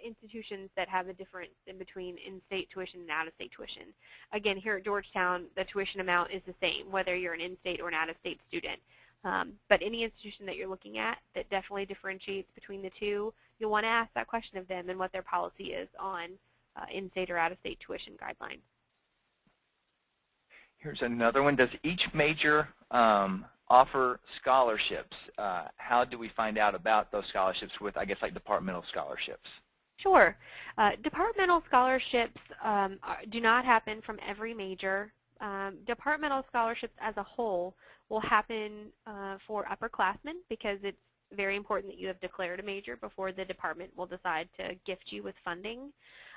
institutions that have a difference in between in-state tuition and out-of-state tuition. Again, here at Georgetown, the tuition amount is the same, whether you're an in-state or an out-of-state student. But any institution that you're looking at that definitely differentiates between the two, you'll want to ask that question of them and what their policy is on in-state or out-of-state tuition guidelines. Here's another one. Does each major offer scholarships? How do we find out about those scholarships with, I guess, like departmental scholarships? Sure. Departmental scholarships do not happen from every major. Departmental scholarships as a whole will happen for upperclassmen because it's very important that you have declared a major before the department will decide to gift you with funding.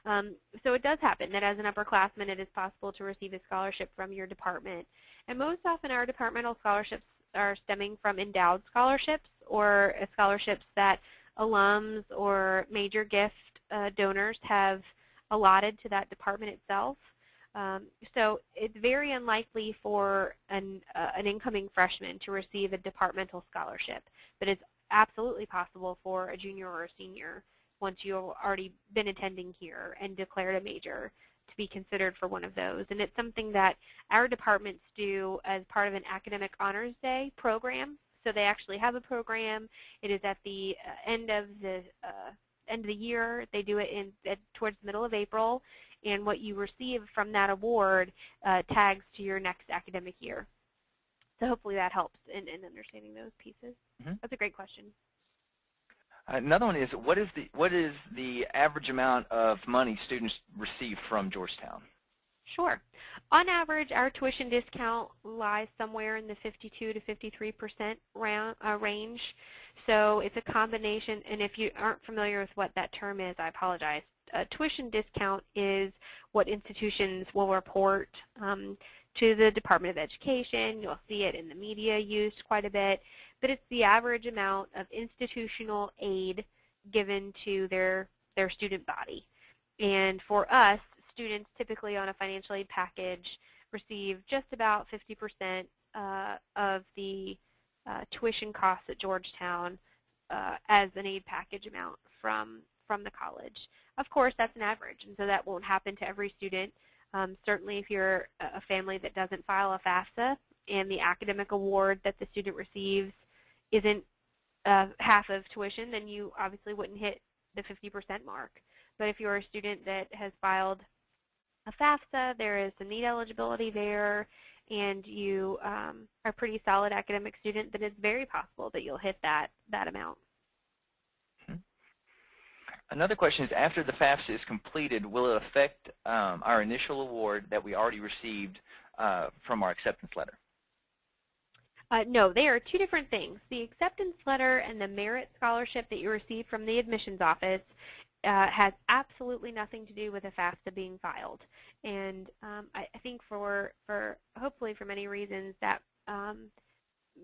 So it does happen that as an upperclassman it is possible to receive a scholarship from your department. And most often our departmental scholarships are stemming from endowed scholarships or scholarships that alums or major gift donors have allotted to that department itself. So it's very unlikely for an incoming freshman to receive a departmental scholarship, but it's absolutely possible for a junior or a senior, once you've already been attending here and declared a major, to be considered for one of those. And it's something that our departments do as part of an academic honors day program. So they actually have a program. It is at the end of the year. They do it towards the middle of April. And what you receive from that award tags to your next academic year. So hopefully that helps in understanding those pieces. Mm-hmm. That's a great question. Another one is, what is the average amount of money students receive from Georgetown? Sure. On average, our tuition discount lies somewhere in the 52 to 53% range. So it's a combination, and if you aren't familiar with what that term is, I apologize. Tuition discount is what institutions will report to the Department of Education. You'll see it in the media used quite a bit, but it's the average amount of institutional aid given to their student body. And for us, students typically on a financial aid package receive just about 50% of the tuition costs at Georgetown as an aid package amount from the college. Of course, that's an average, and so that won't happen to every student. Certainly if you're a family that doesn't file a FAFSA and the academic award that the student receives isn't half of tuition, then you obviously wouldn't hit the 50% mark. But if you're a student that has filed a FAFSA, there is some need eligibility there, and you are a pretty solid academic student, then it's very possible that you'll hit that amount. Another question is, after the FAFSA is completed, will it affect our initial award that we already received from our acceptance letter? No, they are two different things. The acceptance letter and the merit scholarship that you receive from the admissions office has absolutely nothing to do with a FAFSA being filed. And I think for hopefully for many reasons that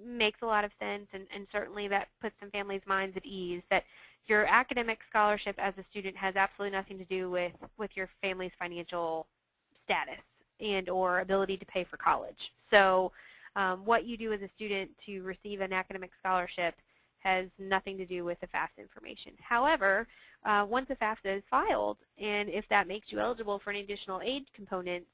makes a lot of sense, and certainly that puts some families' minds at ease that your academic scholarship as a student has absolutely nothing to do with your family's financial status and or ability to pay for college. So what you do as a student to receive an academic scholarship has nothing to do with the FAFSA information. However, once a FAFSA is filed, and if that makes you eligible for any additional aid components,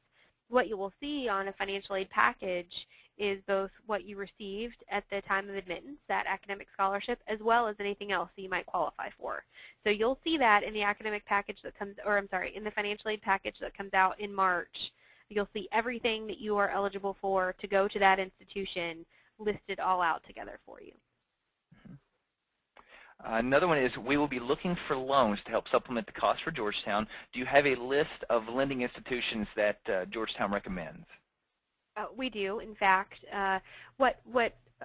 what you will see on a financial aid package is both what you received at the time of admittance, that academic scholarship, as well as anything else that you might qualify for. So you'll see that in the academic package that comes, or I'm sorry, in the financial aid package that comes out in March. You'll see everything that you are eligible for to go to that institution listed all out together for you. Another one is, we will be looking for loans to help supplement the cost for Georgetown. Do you have a list of lending institutions that Georgetown recommends? We do, in fact. What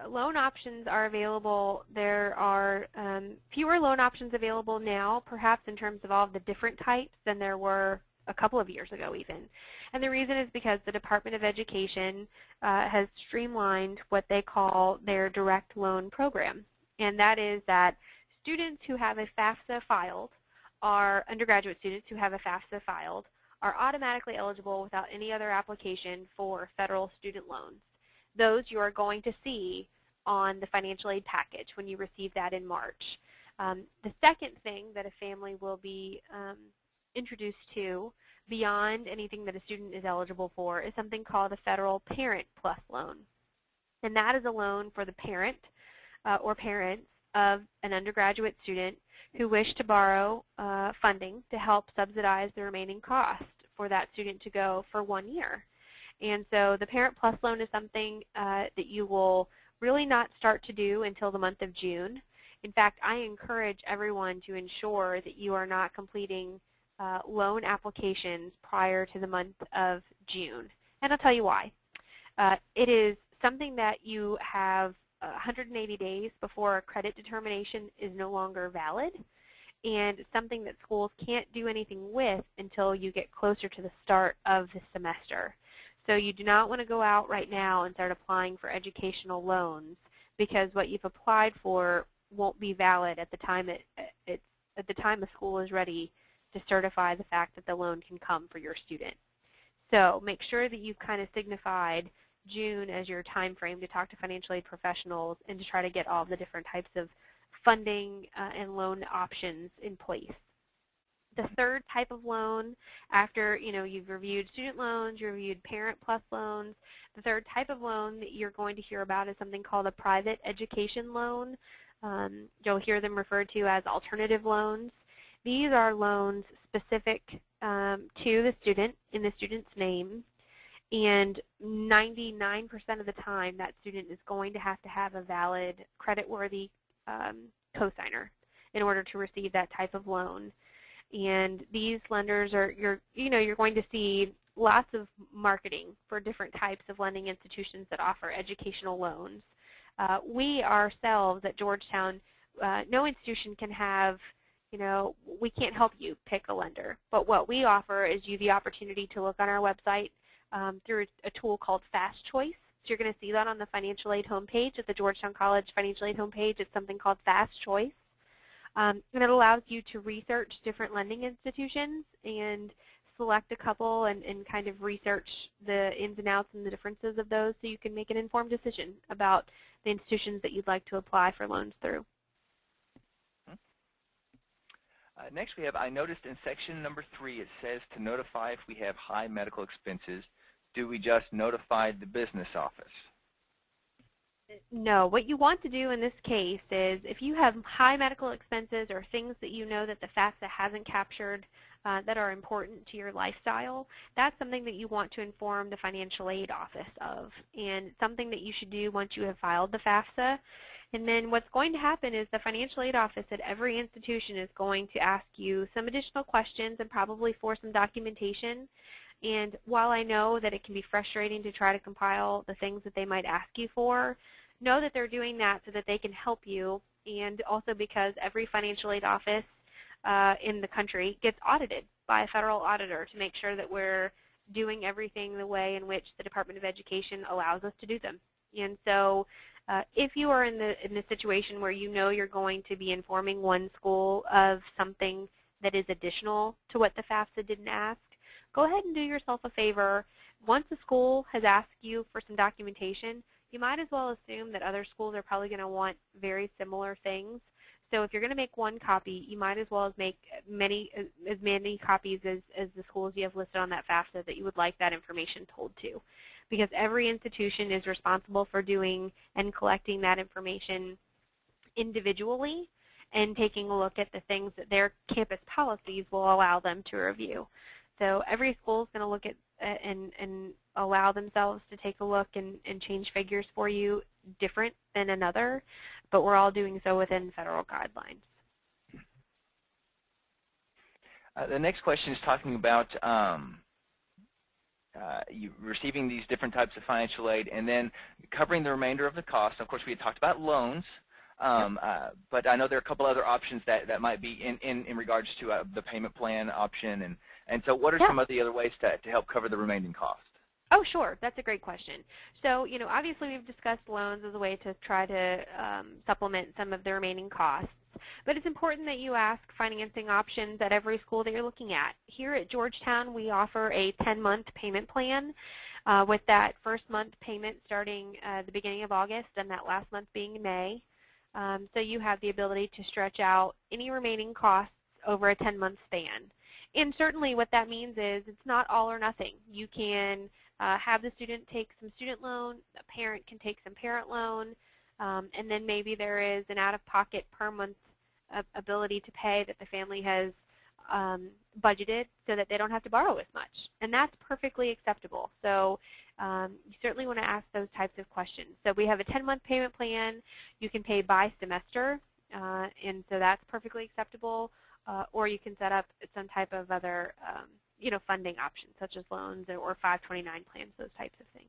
loan options are available? There are fewer loan options available now, perhaps in terms of all of the different types, than there were a couple of years ago even. And the reason is because the Department of Education has streamlined what they call their direct loan program. And that is that students who have a FAFSA filed, undergraduate students who have a FAFSA filed, are automatically eligible without any other application for federal student loans. Those you are going to see on the financial aid package when you receive that in March. The second thing that a family will be introduced to beyond anything that a student is eligible for is something called a Federal Parent Plus loan. And that is a loan for the parent or parents of an undergraduate student who wish to borrow funding to help subsidize the remaining cost for that student to go for 1 year. And so the Parent Plus loan is something that you will really not start to do until the month of June. In fact, I encourage everyone to ensure that you are not completing loan applications prior to the month of June. And I'll tell you why. It is something that you have 180 days before a credit determination is no longer valid, and it's something that schools can't do anything with until you get closer to the start of the semester. So you do not want to go out right now and start applying for educational loans, because what you've applied for won't be valid at the time at the time a school is ready to certify the fact that the loan can come for your student. So make sure that you've kind of signified June as your time frame to talk to financial aid professionals and to try to get all the different types of funding and loan options in place. The third type of loan, after you've reviewed student loans, you've reviewed Parent Plus loans, the third type of loan that you're going to hear about is something called a private education loan. You'll hear them referred to as alternative loans. These are loans specific to the student in the student's name, and 99% of the time that student is going to have a valid, credit-worthy cosigner in order to receive that type of loan. And these lenders are, you're going to see lots of marketing for different types of lending institutions that offer educational loans. We ourselves at Georgetown, no institution can have, we can't help you pick a lender. But what we offer is you the opportunity to look on our website through a tool called Fast Choice. So you're going to see that on the financial aid homepage, at the Georgetown College financial aid homepage. It's something called Fast Choice. And it allows you to research different lending institutions and select a couple and kind of research the ins and outs and the differences of those so you can make an informed decision about the institutions that you'd like to apply for loans through. Next we have, I noticed in section number 3 it says to notify if we have high medical expenses. Do we just notify the business office? No, what you want to do in this case is if you have high medical expenses or things that you know that the FAFSA hasn't captured that are important to your lifestyle, that's something that you want to inform the financial aid office of, and something that you should do once you have filed the FAFSA. And then what's going to happen is the financial aid office at every institution is going to ask you some additional questions and probably for some documentation. And while I know that it can be frustrating to try to compile the things that they might ask you for, know that they're doing that so that they can help you, and also because every financial aid office in the country gets audited by a federal auditor to make sure that we're doing everything the way in which the Department of Education allows us to do them. And so if you are in the situation where you know you're going to be informing one school of something that is additional to what the FAFSA didn't ask, go ahead and do yourself a favor. Once a school has asked you for some documentation, you might as well assume that other schools are probably going to want very similar things. So if you're going to make one copy, you might as well as make as many copies as the schools you have listed on that FAFSA that you would like that information told to. Because every institution is responsible for doing and collecting that information individually and taking a look at the things that their campus policies will allow them to review. So every school is going to look at and allow themselves to take a look and change figures for you different than another, but we're all doing so within federal guidelines. The next question is talking about you receiving these different types of financial aid and then covering the remainder of the cost. Of course, we had talked about loans, but I know there are a couple other options that might be in regards to the payment plan option. And so what are some of the other ways to help cover the remaining cost? Oh, sure. That's a great question. So, obviously we've discussed loans as a way to try to supplement some of the remaining costs. But it's important that you ask financing options at every school that you're looking at. Here at Georgetown, we offer a 10-month payment plan with that first month payment starting the beginning of August and that last month being May. So you have the ability to stretch out any remaining costs over a 10-month span. And certainly what that means is it's not all or nothing. You can have the student take some student loan, a parent can take some parent loan, and then maybe there is an out-of-pocket per month ability to pay that the family has budgeted so that they don't have to borrow as much. And that's perfectly acceptable. So you certainly want to ask those types of questions. So we have a 10-month payment plan. You can pay by semester, and so that's perfectly acceptable. Or you can set up some type of other funding options such as loans or 529 plans, those types of things.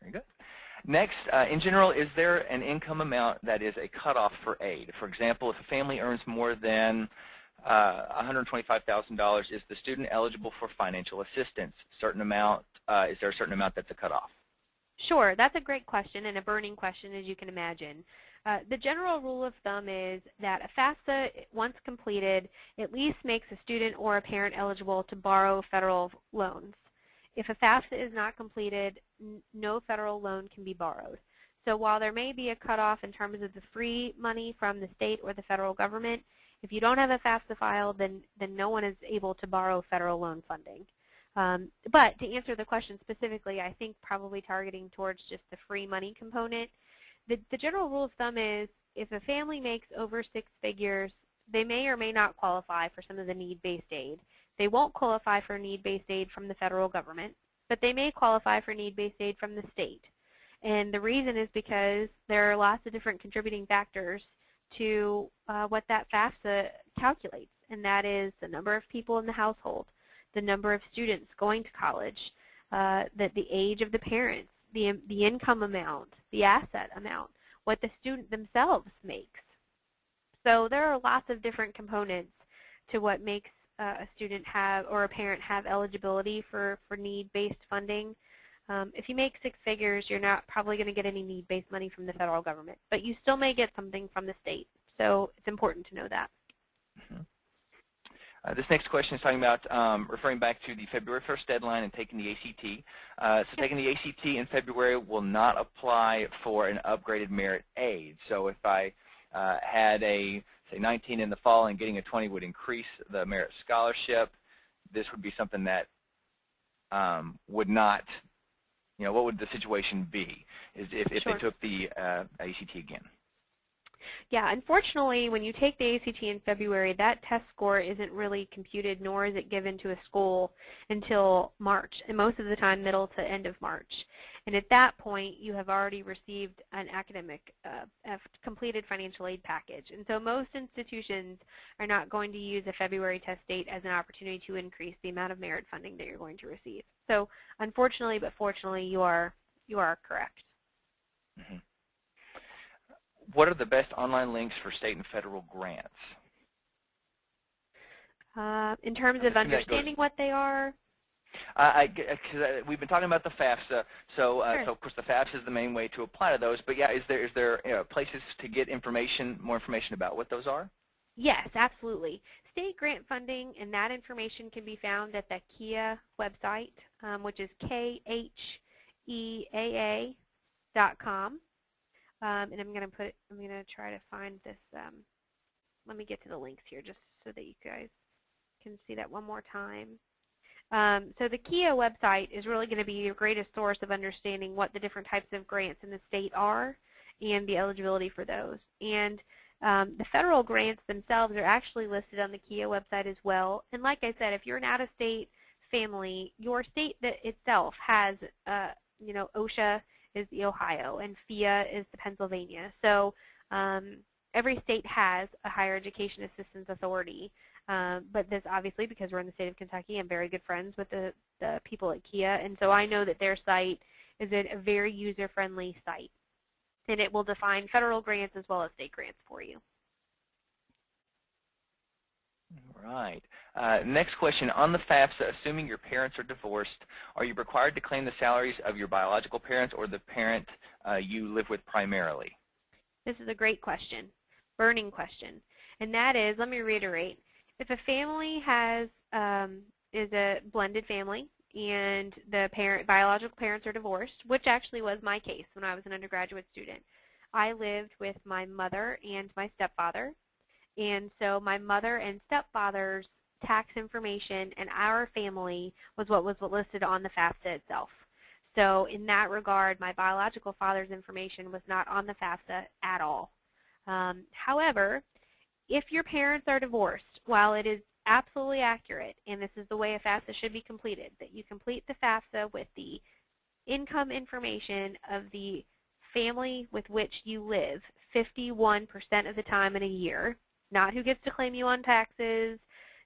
Very good. Next, in general, is there an income amount that is a cutoff for aid? For example, if a family earns more than $125,000, is the student eligible for financial assistance? Is there a certain amount that's a cutoff? Sure, that's a great question and a burning question, as you can imagine. The general rule of thumb is that a FAFSA, once completed, at least makes a student or a parent eligible to borrow federal loans. If a FAFSA is not completed, no federal loan can be borrowed. So while there may be a cutoff in terms of the free money from the state or the federal government, if you don't have a FAFSA file, then no one is able to borrow federal loan funding. But to answer the question specifically, I think probably targeting towards just the free money component, the general rule of thumb is if a family makes over 6 figures, they may or may not qualify for some of the need-based aid. They won't qualify for need-based aid from the federal government, but they may qualify for need-based aid from the state. And the reason is because there are lots of different contributing factors to what that FAFSA calculates, and that is the number of people in the household, the number of students going to college, the age of the parents, the income amount, the asset amount, what the student themselves makes. So there are lots of different components to what makes a student have or a parent have eligibility for need-based funding. If you make 6 figures, you're not probably going to get any need-based money from the federal government, but you still may get something from the state. So it's important to know that. This next question is talking about referring back to the February 1st deadline and taking the ACT. So taking the ACT in February will not apply for an upgraded merit aid. So if I had a, say, 19 in the fall and getting a 20 would increase the merit scholarship, this would be something that would not, what would the situation be if they took the ACT again? Yeah, unfortunately, when you take the ACT in February, that test score isn't really computed, nor is it given to a school until March, and most of the time middle to end of March. And at that point, you have already received an academic, completed financial aid package. And so most institutions are not going to use a February test date as an opportunity to increase the amount of merit funding that you're going to receive. So unfortunately, but fortunately, you are correct. Mm-hmm. What are the best online links for state and federal grants? In terms of understanding what they are? We've been talking about the FAFSA, so of course the FAFSA is the main way to apply to those. But yeah, is there places to get more information about what those are? Yes, absolutely. State grant funding, and that information can be found at the KEA website, which is KHEAA.com. And I'm going to try to find this. Let me get to the links here just so that you guys can see that one more time. So the KEA website is really going to be your greatest source of understanding what the different types of grants in the state are and the eligibility for those. And the federal grants themselves are actually listed on the KEA website as well. And like I said, if you're an out-of-state family, your state itself has, OSHA is the Ohio, and FIA is the Pennsylvania. So every state has a higher education assistance authority. But this obviously, because we're in the state of Kentucky, I'm very good friends with the people at KIA, and so I know that their site is a very user-friendly site, and it will define federal grants as well as state grants for you. Right. Next question. On the FAFSA, assuming your parents are divorced, are you required to claim the salaries of your biological parents or the parent you live with primarily? This is a great question, burning question, and that is, let me reiterate, if a family has is a blended family and the biological parents are divorced, which actually was my case when I was an undergraduate student, I lived with my mother and my stepfather. And so my mother and stepfather's tax information and our family was what was listed on the FAFSA itself. So in that regard, my biological father's information was not on the FAFSA at all. However, if your parents are divorced, while it is absolutely accurate, and this is the way a FAFSA should be completed, that you complete the FAFSA with the income information of the family with which you live 51% of the time in a year, not who gets to claim you on taxes,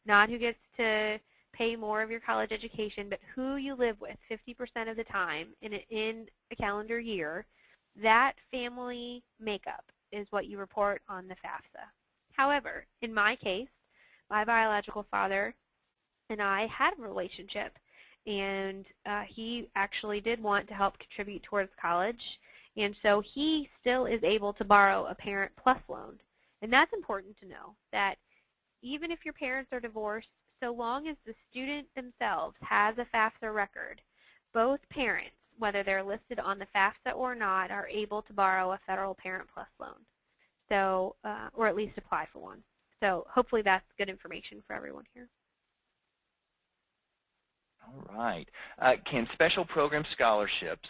not who gets to pay more of your college education, but who you live with 50% of the time in a calendar year, that family makeup is what you report on the FAFSA. However, in my case, my biological father and I had a relationship, and he actually did want to help contribute towards college, and so he still is able to borrow a Parent Plus loan. And that's important to know, that even if your parents are divorced, so long as the student themselves has a FAFSA record, both parents, whether they're listed on the FAFSA or not, are able to borrow a federal Parent Plus loan, so or at least apply for one. So hopefully that's good information for everyone here. All right. Can special program scholarships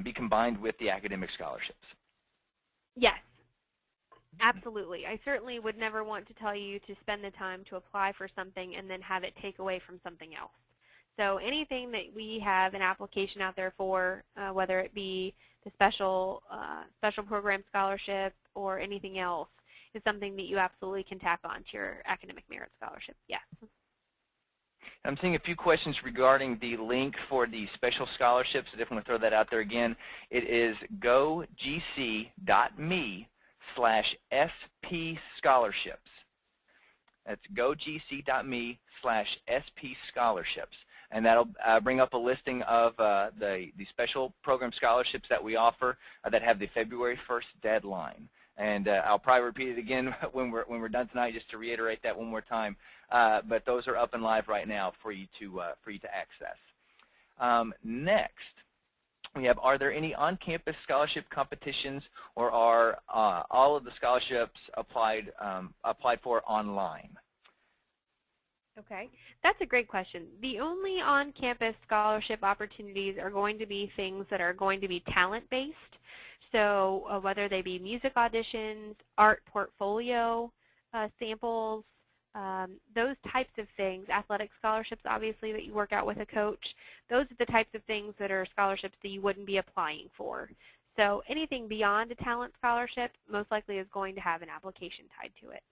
be combined with the academic scholarships? Yes. Absolutely. I certainly would never want to tell you to spend the time to apply for something and then have it take away from something else. So anything that we have an application out there for, whether it be the special program scholarship or anything else, is something that you absolutely can tack on to your academic merit scholarship. Yes. I'm seeing a few questions regarding the link for the special scholarships. I definitely want to throw that out there again. It is gogc.me/SP scholarships. That's gogc.me/SP scholarships. And that'll bring up a listing of the special program scholarships that we offer that have the February 1st deadline. And I'll probably repeat it again when we're done tonight, just to reiterate that one more time. But those are up and live right now for you to access. Next, we have: are there any on-campus scholarship competitions, or are all of the scholarships applied for online? Okay, that's a great question. The only on-campus scholarship opportunities are going to be things that are going to be talent-based. So whether they be music auditions, art portfolio samples, those types of things, athletic scholarships obviously that you work out with a coach, those are the types of things that are scholarships that you wouldn't be applying for. So anything beyond a talent scholarship most likely is going to have an application tied to it.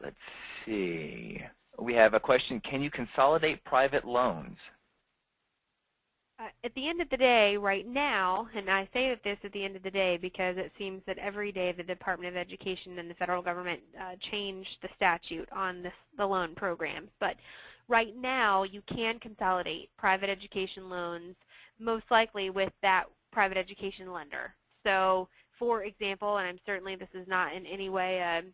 Let's see. We have a question: can you consolidate private loans? At the end of the day, right now, and I say this at the end of the day because it seems that every day the Department of Education and the federal government change the statute on the loan programs. But right now, you can consolidate private education loans, most likely with that private education lender. So, for example, and I'm certainly this is not in any way a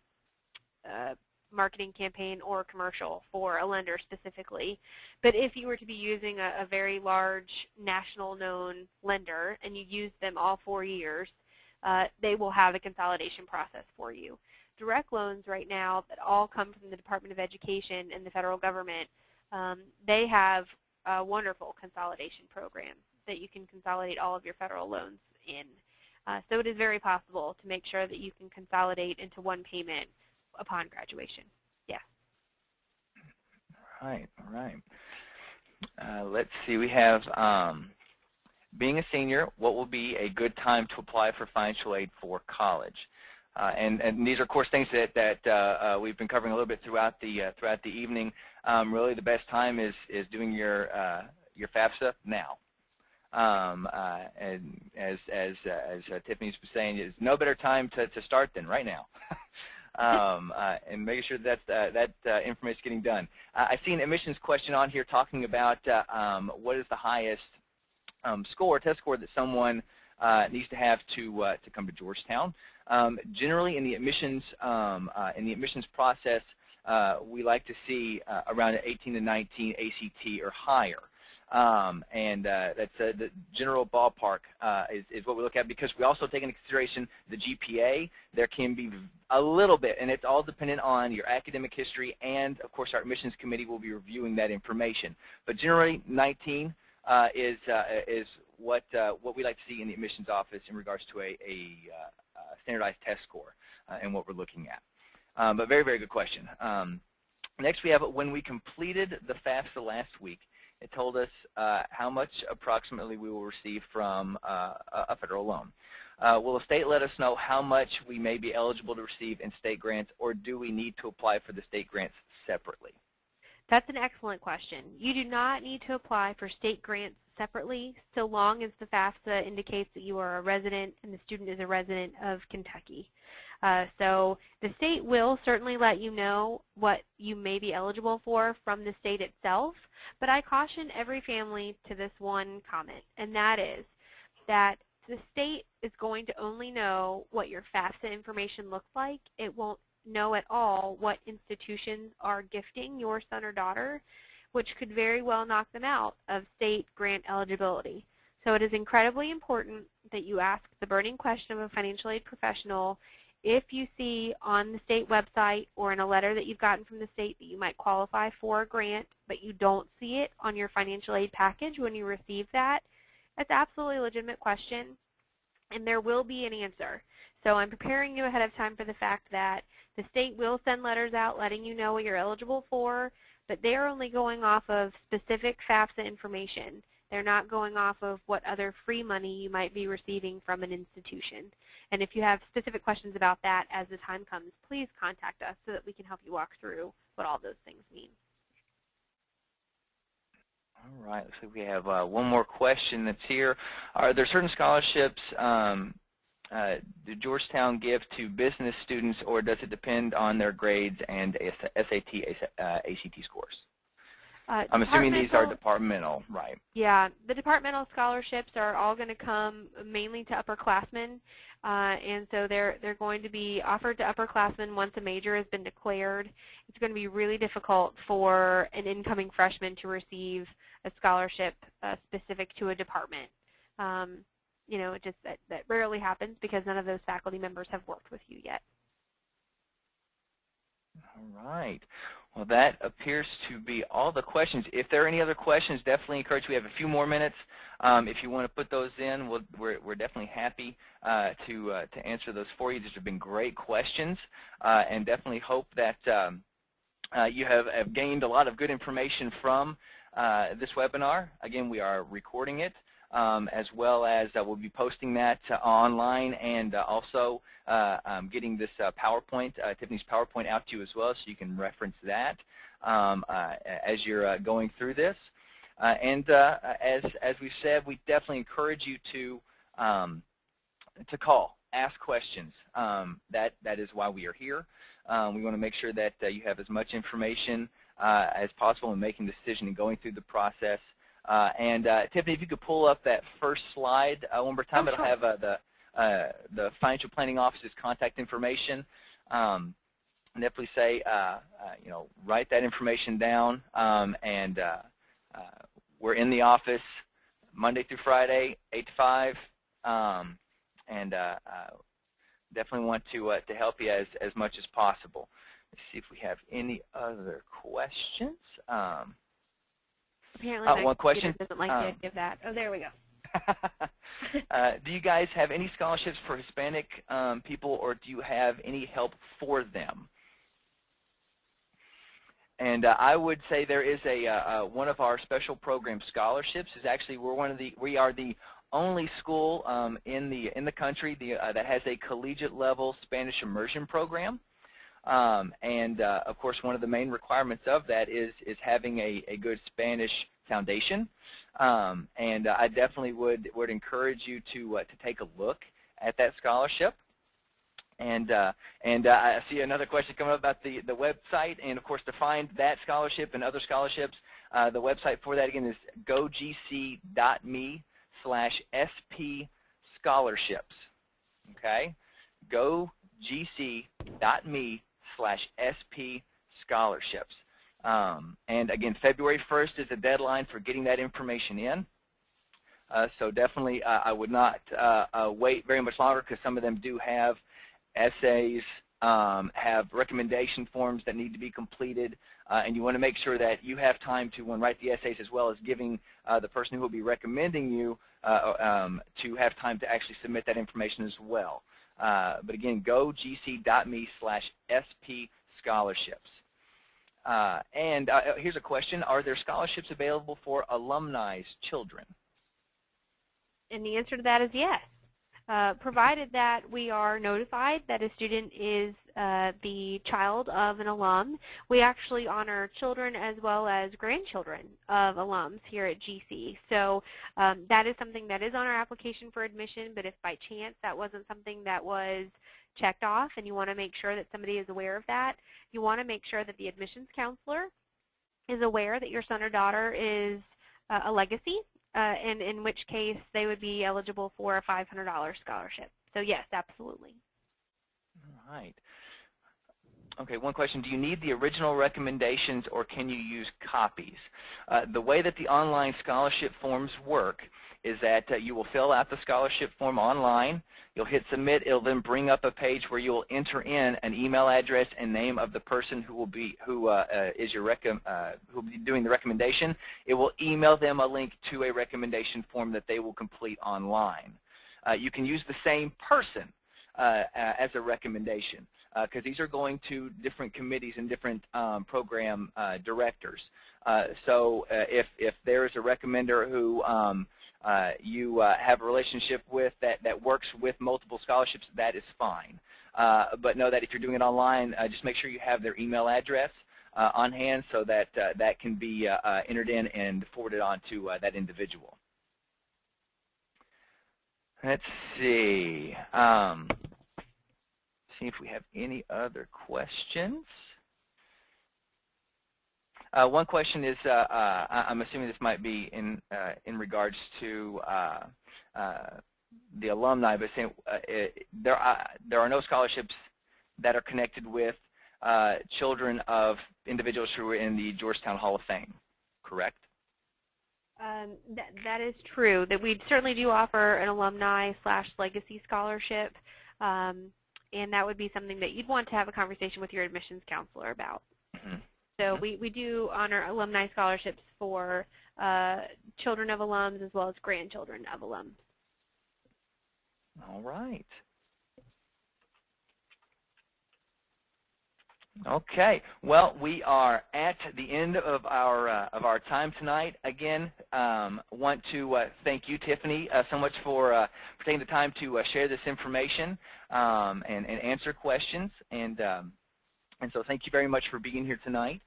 marketing campaign or commercial for a lender specifically, but if you were to be using a very large national known lender and you use them all 4 years, they will have a consolidation process for you. Direct loans right now that all come from the Department of Education and the federal government, they have a wonderful consolidation program that you can consolidate all of your federal loans in. So it is very possible to make sure that you can consolidate into one payment upon graduation. Yeah. All right, all right. Let's see. We have being a senior, what will be a good time to apply for financial aid for college? And these are, of course, things that we've been covering a little bit throughout the evening. Really, the best time is doing your FAFSA now. And as Tiffany's been saying, there's no better time to start than right now. And making sure that information is getting done. I see an admissions question on here talking about what is the highest test score that someone needs to have to come to Georgetown. Generally, in the admissions process, we like to see around an 18 to 19 ACT or higher. And that's the general ballpark is what we look at, because we also take into consideration the GPA. There can be a little bit, and it's all dependent on your academic history, and of course our admissions committee will be reviewing that information. But generally, 19 is what we like to see in the admissions office in regards to a standardized test score and what we're looking at. But very, very good question. Next, we have when we completed the FAFSA last week. It told us how much approximately we will receive from a federal loan. Will the state let us know how much we may be eligible to receive in state grants, or do we need to apply for the state grants separately? That's an excellent question. You do not need to apply for state grants separately so long as the FAFSA indicates that you are a resident and the student is a resident of Kentucky. So the state will certainly let you know what you may be eligible for from the state itself, but I caution every family to this one comment, and that is that the state is going to only know what your FAFSA information looks like. It won't know at all what institutions are gifting your son or daughter, which could very well knock them out of state grant eligibility. So it is incredibly important that you ask the burning question of a financial aid professional if you see on the state website or in a letter that you've gotten from the state that you might qualify for a grant, but you don't see it on your financial aid package when you receive that. That's absolutely a legitimate question, and there will be an answer. So I'm preparing you ahead of time for the fact that the state will send letters out letting you know what you're eligible for, but they're only going off of specific FAFSA information. They're not going off of what other free money you might be receiving from an institution. And if you have specific questions about that as the time comes, please contact us so that we can help you walk through what all those things mean. All right, looks like we have one more question that's here. Are there certain scholarships do Georgetown give to business students, or does it depend on their grades and SAT, ACT scores? I'm assuming these are departmental, right? Yeah, the departmental scholarships are all going to come mainly to upperclassmen, and so they're going to be offered to upperclassmen once a major has been declared. It's going to be really difficult for an incoming freshman to receive a scholarship specific to a department. You know, just that rarely happens because none of those faculty members have worked with you yet. All right. Well, that appears to be all the questions. If there are any other questions, definitely encourage. We have a few more minutes. If you want to put those in, we're definitely happy to answer those for you. These have been great questions, and definitely hope that you have gained a lot of good information from this webinar. Again, we are recording it, as well as we'll be posting that online, and also getting this PowerPoint, Tiffany's PowerPoint out to you as well, so you can reference that as you're going through this. And as we said, we definitely encourage you to call, ask questions. That is why we are here. We want to make sure that you have as much information as possible in making the decision and going through the process. And Tiffany, if you could pull up that first slide one more time, it'll have the Financial Planning Office's contact information. Definitely say, you know, write that information down. And we're in the office Monday through Friday, 8 to 5. And definitely want to help you as much as possible. Let's see if we have any other questions. Apparently one question doesn't like the idea of that. Oh, there we go. Do you guys have any scholarships for Hispanic people, or do you have any help for them? And I would say there is one of our special program scholarships is actually we are the only school in the country that has a collegiate level Spanish immersion program. Of course, one of the main requirements of that is having a good Spanish foundation. I definitely would encourage you to take a look at that scholarship. I see another question coming up about the website, and of course to find that scholarship and other scholarships, the website for that again is gogc.me/SP scholarships. Okay, gogc.me/SP scholarships. And again, February 1st is the deadline for getting that information in. So definitely I would not wait very much longer, because some of them do have essays, have recommendation forms that need to be completed, and you want to make sure that you have time to write the essays, as well as giving the person who will be recommending you to have time to actually submit that information as well. But again, go gc.me/SP scholarships. Here's a question: are there scholarships available for alumni's children? And the answer to that is yes. Provided that we are notified that a student is the child of an alum. We actually honor children as well as grandchildren of alums here at GC. So that is something that is on our application for admission, but if by chance that wasn't something that was checked off and you want to make sure that somebody is aware of that, you want to make sure that the admissions counselor is aware that your son or daughter is a legacy. And in which case they would be eligible for a $500 scholarship. So yes, absolutely. All right. Okay, one question: do you need the original recommendations, or can you use copies? The way that the online scholarship forms work is that you will fill out the scholarship form online. You'll hit submit. It'll then bring up a page where you'll enter in an email address and name of the person who will be who will be doing the recommendation. It will email them a link to a recommendation form that they will complete online. You can use the same person as a recommendation, because these are going to different committees and different program directors. So if there is a recommender who you have a relationship with that works with multiple scholarships, that is fine. But know that if you're doing it online, just make sure you have their email address on hand, so that that can be entered in and forwarded on to that individual. Let's see. See if we have any other questions. One question is, I'm assuming this might be in regards to the alumni, but saying there are no scholarships that are connected with children of individuals who are in the Georgetown Hall of Fame, correct? That is true. That we certainly do offer an alumni/legacy scholarship, and that would be something that you'd want to have a conversation with your admissions counselor about. Mm-hmm. So we do honor alumni scholarships for children of alums as well as grandchildren of alums. All right. Okay. Well, we are at the end of our time tonight. Again, want to thank you, Tiffany, so much for taking the time to share this information and answer questions. And so thank you very much for being here tonight.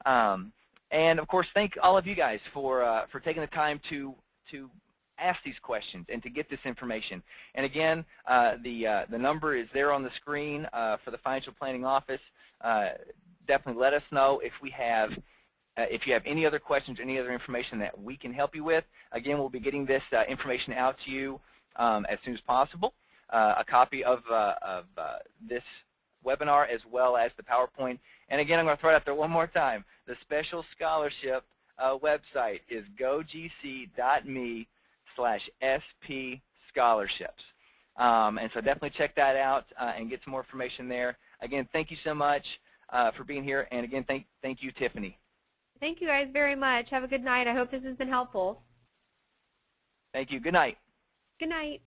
And of course, thank all of you guys for taking the time to ask these questions and to get this information. And again, the number is there on the screen for the Financial Planning Office. Definitely let us know if you have any other questions, any other information that we can help you with. Again, we'll be getting this information out to you as soon as possible. A copy of this webinar as well as the PowerPoint. And again, I'm going to throw it out there one more time. The special scholarship website is gogc.me/SP scholarships. And so definitely check that out and get some more information there. Again, thank you so much for being here. And again, thank you, Tiffany. Thank you guys very much. Have a good night. I hope this has been helpful. Thank you. Good night. Good night.